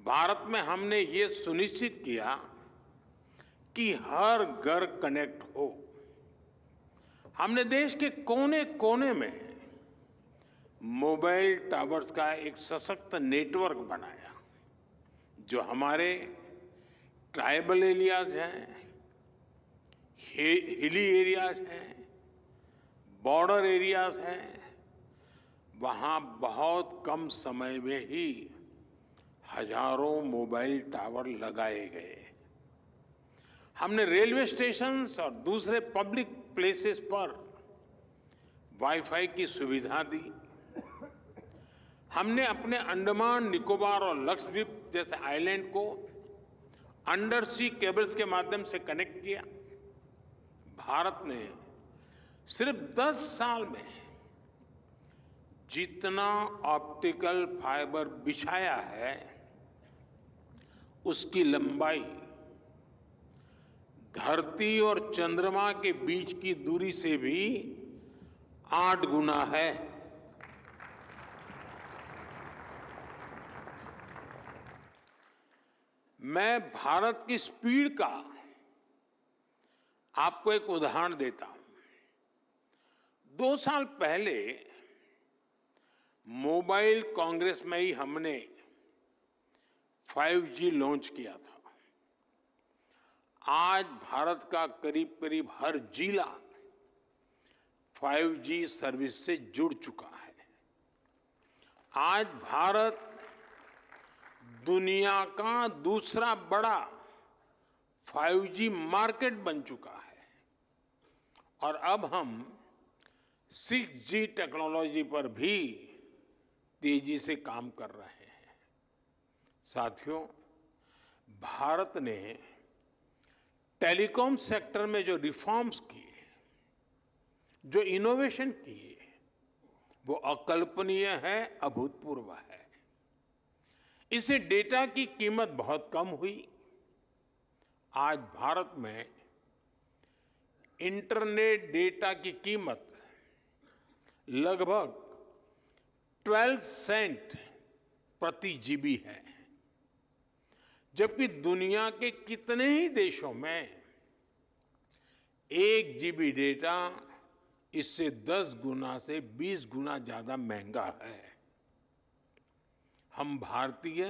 भारत में हमने ये सुनिश्चित किया कि हर घर कनेक्ट हो। हमने देश के कोने कोने में मोबाइल टावर्स का एक सशक्त नेटवर्क बनाया, जो हमारे ट्राइबल एरियाज हैं, हिली एरियाज हैं, बॉर्डर एरियाज हैं, वहां बहुत कम समय में ही हजारों मोबाइल टावर लगाए गए। हमने रेलवे स्टेशन और दूसरे पब्लिक प्लेसेस पर वाईफाई की सुविधा दी। हमने अपने अंडमान निकोबार और लक्षद्वीप जैसे आइलैंड को अंडर सी केबल्स के माध्यम से कनेक्ट किया। भारत ने सिर्फ 10 साल में जितना ऑप्टिकल फाइबर बिछाया है, उसकी लंबाई धरती और चंद्रमा के बीच की दूरी से भी 8 गुना है। मैं भारत की स्पीड का आपको एक उदाहरण देता हूं। 2 साल पहले मोबाइल कांग्रेस में ही हमने 5G लॉन्च किया था। आज भारत का करीब करीब हर जिला 5G सर्विस से जुड़ चुका है। आज भारत दुनिया का दूसरा बड़ा 5G मार्केट बन चुका है और अब हम 6G टेक्नोलॉजी पर भी तेजी से काम कर रहे हैं। साथियों, भारत ने टेलीकॉम सेक्टर में जो रिफॉर्म्स किए, जो इनोवेशन किए, वो अकल्पनीय है, अभूतपूर्व है। इससे डेटा की कीमत बहुत कम हुई। आज भारत में इंटरनेट डेटा की कीमत लगभग 12 सेंट प्रति जीबी है, जबकि दुनिया के कितने ही देशों में 1 जीबी डेटा इससे 10 गुना से 20 गुना ज्यादा महंगा है। हम भारतीय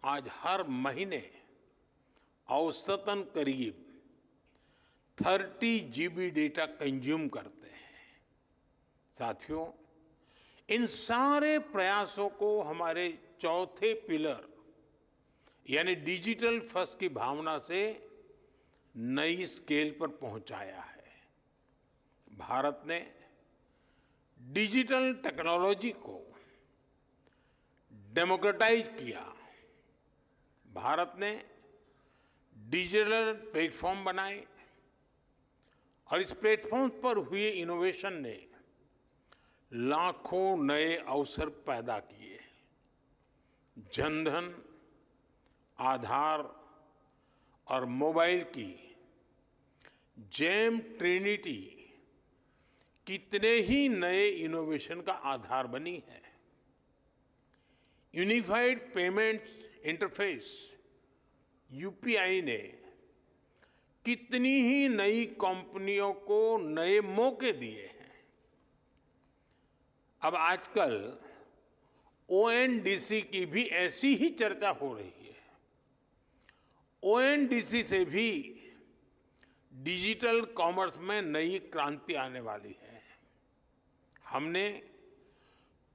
आज हर महीने औसतन करीब 30 जीबी डेटा कंज्यूम करते हैं। साथियों, इन सारे प्रयासों को हमारे चौथे पिलर यानी डिजिटल फर्स्ट की भावना से नई स्केल पर पहुंचाया है। भारत ने डिजिटल टेक्नोलॉजी को डेमोक्रेटाइज किया। भारत ने डिजिटल प्लेटफॉर्म बनाए और इस प्लेटफॉर्म पर हुए इनोवेशन ने लाखों नए अवसर पैदा किए। जनधन, आधार और मोबाइल की जेम ट्रिनिटी कितने ही नए इनोवेशन का आधार बनी है। यूनिफाइड पेमेंट्स इंटरफेस यूपीआई ने कितनी ही नई कंपनियों को नए मौके दिए हैं। अब आजकल ओएनडीसी की भी ऐसी ही चर्चा हो रही है। ओएनडीसी से भी डिजिटल कॉमर्स में नई क्रांति आने वाली है। हमने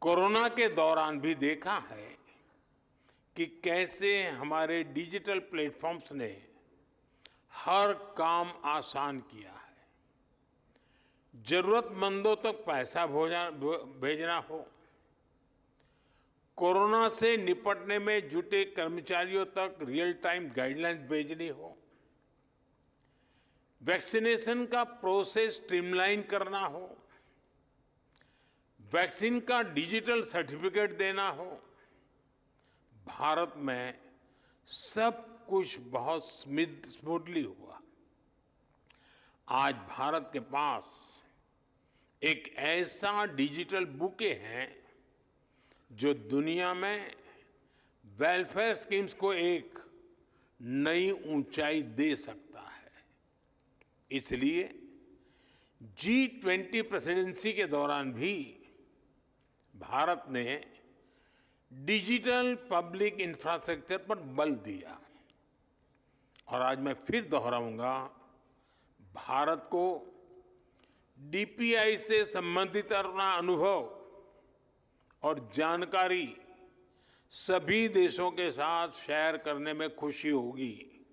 कोरोना के दौरान भी देखा है कि कैसे हमारे डिजिटल प्लेटफॉर्म्स ने हर काम आसान किया है। जरूरतमंदों तक पैसा भेजना हो, कोरोना से निपटने में जुटे कर्मचारियों तक रियल टाइम गाइडलाइंस भेजनी हो, वैक्सीनेशन का प्रोसेस स्ट्रीमलाइन करना हो, वैक्सीन का डिजिटल सर्टिफिकेट देना हो, भारत में सब कुछ बहुत स्मूथली हुआ। आज भारत के पास एक ऐसा डिजिटल बुके है जो दुनिया में वेलफेयर स्कीम्स को एक नई ऊंचाई दे सकता है। इसलिए G20 प्रेसिडेंसी के दौरान भी भारत ने डिजिटल पब्लिक इंफ्रास्ट्रक्चर पर बल दिया। और आज मैं फिर दोहराऊंगा, भारत को डीपीआई से संबंधित अपना अनुभव और जानकारी सभी देशों के साथ शेयर करने में खुशी होगी।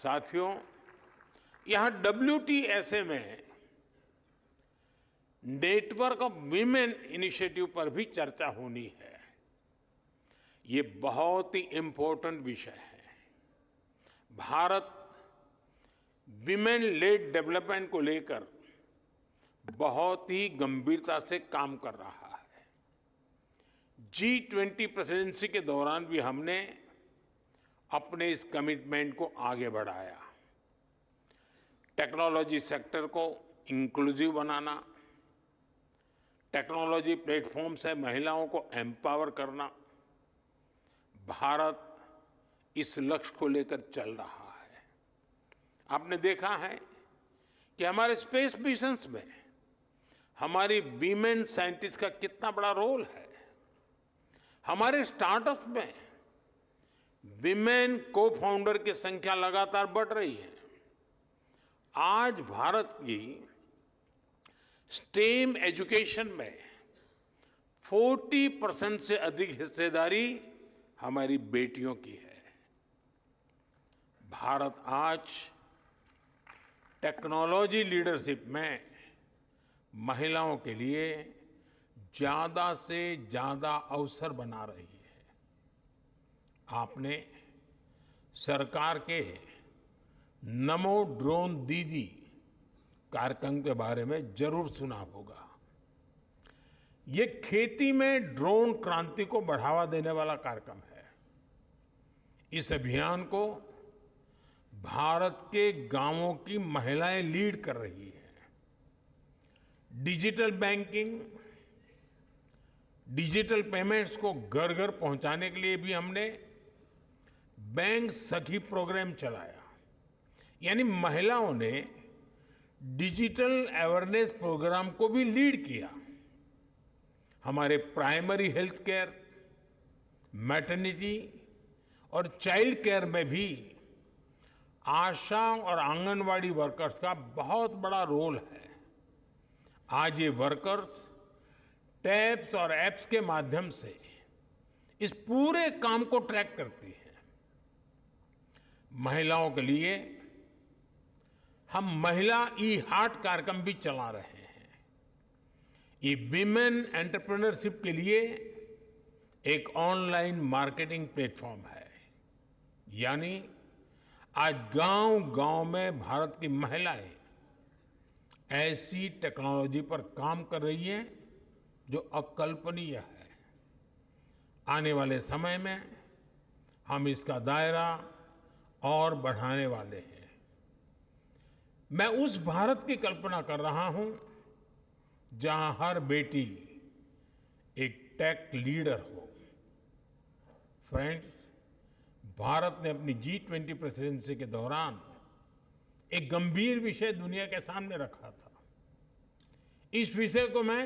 साथियों, यहां WTSA में नेटवर्क ऑफ वीमेन इनिशिएटिव पर भी चर्चा होनी है। ये बहुत ही इंपॉर्टेंट विषय है। भारत विमेन लेड डेवलपमेंट को लेकर बहुत ही गंभीरता से काम कर रहा है। G20 प्रेसिडेंसी के दौरान भी हमने अपने इस कमिटमेंट को आगे बढ़ाया। टेक्नोलॉजी सेक्टर को इंक्लूसिव बनाना, टेक्नोलॉजी प्लेटफॉर्म से महिलाओं को एम्पावर करना, भारत इस लक्ष्य को लेकर चल रहा है। आपने देखा है कि हमारे स्पेस मिशंस में हमारी वीमेन साइंटिस्ट का कितना बड़ा रोल है। हमारे स्टार्टअप में विमेन को फाउंडर की संख्या लगातार बढ़ रही है। आज भारत की स्टेम एजुकेशन में 40% से अधिक हिस्सेदारी हमारी बेटियों की है। भारत आज टेक्नोलॉजी लीडरशिप में महिलाओं के लिए ज्यादा से ज्यादा अवसर बना रही है। आपने सरकार के नमो ड्रोन दीदी कार्यक्रम के बारे में जरूर सुना होगा। ये खेती में ड्रोन क्रांति को बढ़ावा देने वाला कार्यक्रम है। इस अभियान को भारत के गांवों की महिलाएं लीड कर रही हैं। डिजिटल बैंकिंग, डिजिटल पेमेंट्स को घर घर पहुंचाने के लिए भी हमने बैंक सखी प्रोग्राम चलाया। यानी महिलाओं ने डिजिटल अवेयरनेस प्रोग्राम को भी लीड किया। हमारे प्राइमरी हेल्थ केयर, मैटरनिटी और चाइल्ड केयर में भी आशा और आंगनवाड़ी वर्कर्स का बहुत बड़ा रोल है। आज ये वर्कर्स टैब्स और एप्स के माध्यम से इस पूरे काम को ट्रैक करती हैं। महिलाओं के लिए हम महिला ई-हार्ट कार्यक्रम भी चला रहे हैं। ये विमेन एंटरप्रेन्योरशिप के लिए एक ऑनलाइन मार्केटिंग प्लेटफॉर्म है। यानी आज गांव-गांव में भारत की महिलाएं ऐसी टेक्नोलॉजी पर काम कर रही हैं जो अकल्पनीय है। आने वाले समय में हम इसका दायरा और बढ़ाने वाले हैं। मैं उस भारत की कल्पना कर रहा हूं जहां हर बेटी एक टेक लीडर हो। फ्रेंड्स, भारत ने अपनी G20 प्रेसिडेंसी के दौरान एक गंभीर विषय दुनिया के सामने रखा था। इस विषय को मैं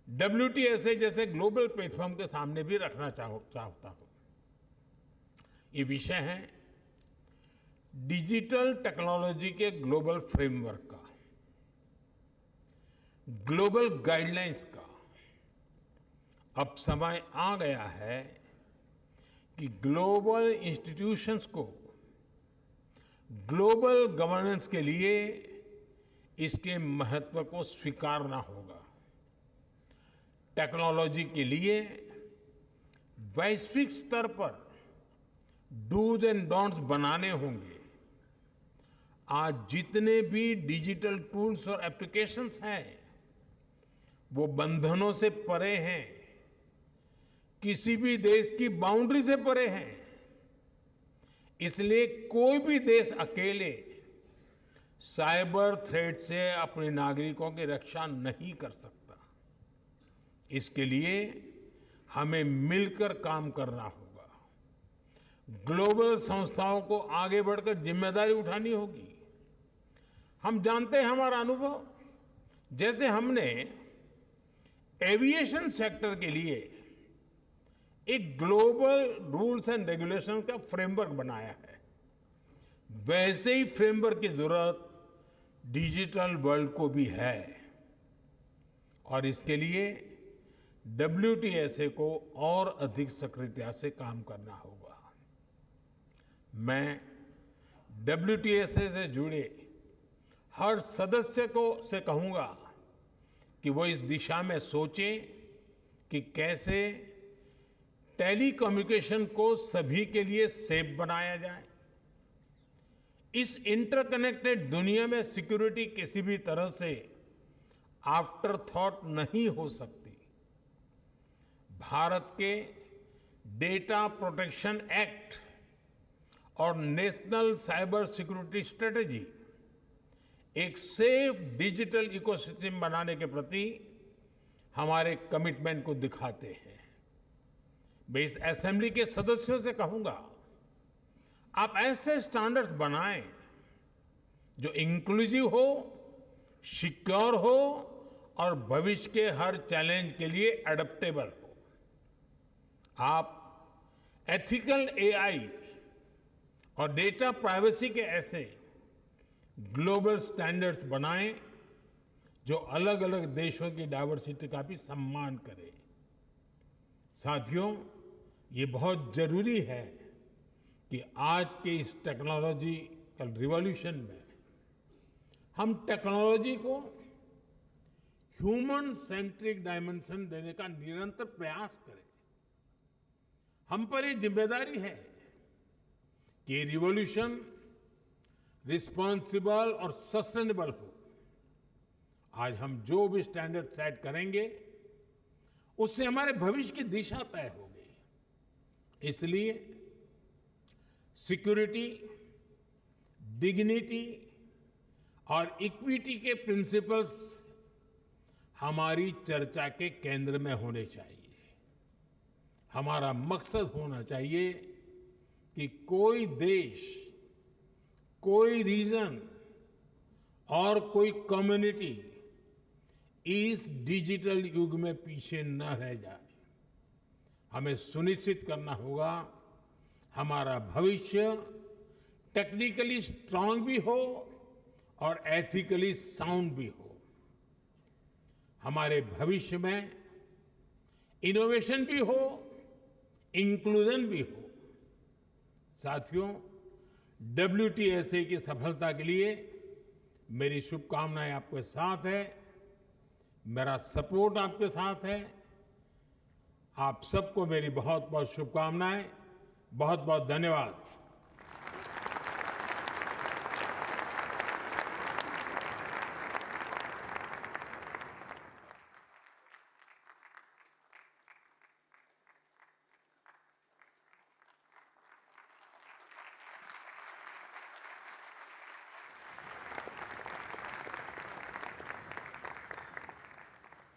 WTSA जैसे ग्लोबल प्लेटफॉर्म के सामने भी रखना चाहता हूं। ये विषय है डिजिटल टेक्नोलॉजी के ग्लोबल फ्रेमवर्क का, ग्लोबल गाइडलाइंस का। अब समय आ गया है कि ग्लोबल इंस्टीट्यूशंस को ग्लोबल गवर्नेंस के लिए इसके महत्व को स्वीकारना होगा। टेक्नोलॉजी के लिए वैश्विक स्तर पर डूज एंड डोंट्स बनाने होंगे। आज जितने भी डिजिटल टूल्स और एप्लीकेशंस हैं वो बंधनों से परे हैं, किसी भी देश की बाउंड्री से परे हैं। इसलिए कोई भी देश अकेले साइबर थ्रेट से अपने नागरिकों की रक्षा नहीं कर सकता। इसके लिए हमें मिलकर काम करना होगा। ग्लोबल संस्थाओं को आगे बढ़कर जिम्मेदारी उठानी होगी। हम जानते हैं, हमारा अनुभव, जैसे हमने एविएशन सेक्टर के लिए एक ग्लोबल रूल्स एंड रेगुलेशन का फ्रेमवर्क बनाया है, वैसे ही फ्रेमवर्क की जरूरत डिजिटल वर्ल्ड को भी है। और इसके लिए WTSA को और अधिक सक्रियता से काम करना होगा। मैं WTSA से जुड़े हर सदस्य को से कहूंगा कि वो इस दिशा में सोचें कि कैसे टेलीकम्युनिकेशन को सभी के लिए सेफ बनाया जाए। इस इंटरकनेक्टेड दुनिया में सिक्योरिटी किसी भी तरह से आफ्टर थॉट नहीं हो सकती। भारत के डेटा प्रोटेक्शन एक्ट और नेशनल साइबर सिक्योरिटी स्ट्रेटेजी एक सेफ डिजिटल इकोसिस्टम बनाने के प्रति हमारे कमिटमेंट को दिखाते हैं। मैं इस असेंबली के सदस्यों से कहूंगा, आप ऐसे स्टैंडर्ड्स बनाएं जो इंक्लूसिव हो, सिक्योर हो और भविष्य के हर चैलेंज के लिए एडेप्टेबल हो। आप एथिकल AI और डेटा प्राइवेसी के ऐसे ग्लोबल स्टैंडर्ड्स बनाएं जो अलग अलग देशों की डाइवर्सिटी का भी सम्मान करें। साथियों, ये बहुत जरूरी है कि आज के इस टेक्नोलॉजिकल रिवॉल्यूशन में हम टेक्नोलॉजी को ह्यूमन सेंट्रिक डायमेंशन देने का निरंतर प्रयास करें। हम पर ये जिम्मेदारी है कि ये रिवॉल्यूशन रिस्पॉन्सिबल और सस्टेनेबल हो। आज हम जो भी स्टैंडर्ड सेट करेंगे उससे हमारे भविष्य की दिशा तय होगी। इसलिए सिक्योरिटी, डिग्निटी और इक्विटी के प्रिंसिपल्स हमारी चर्चा के केंद्र में होने चाहिए। हमारा मकसद होना चाहिए कि कोई देश, कोई रीजन और कोई कम्युनिटी इस डिजिटल युग में पीछे न रह जाए। हमें सुनिश्चित करना होगा हमारा भविष्य टेक्निकली स्ट्रांग भी हो और एथिकली साउंड भी हो। हमारे भविष्य में इनोवेशन भी हो, इंक्लूजन भी हो। साथियों, WTSA की सफलता के लिए मेरी शुभकामनाएं आपके साथ है, मेरा सपोर्ट आपके साथ है। आप सबको मेरी बहुत बहुत शुभकामनाएं। बहुत बहुत धन्यवाद।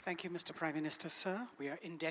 Thank you, Mr. Prime Minister, sir. We are indebted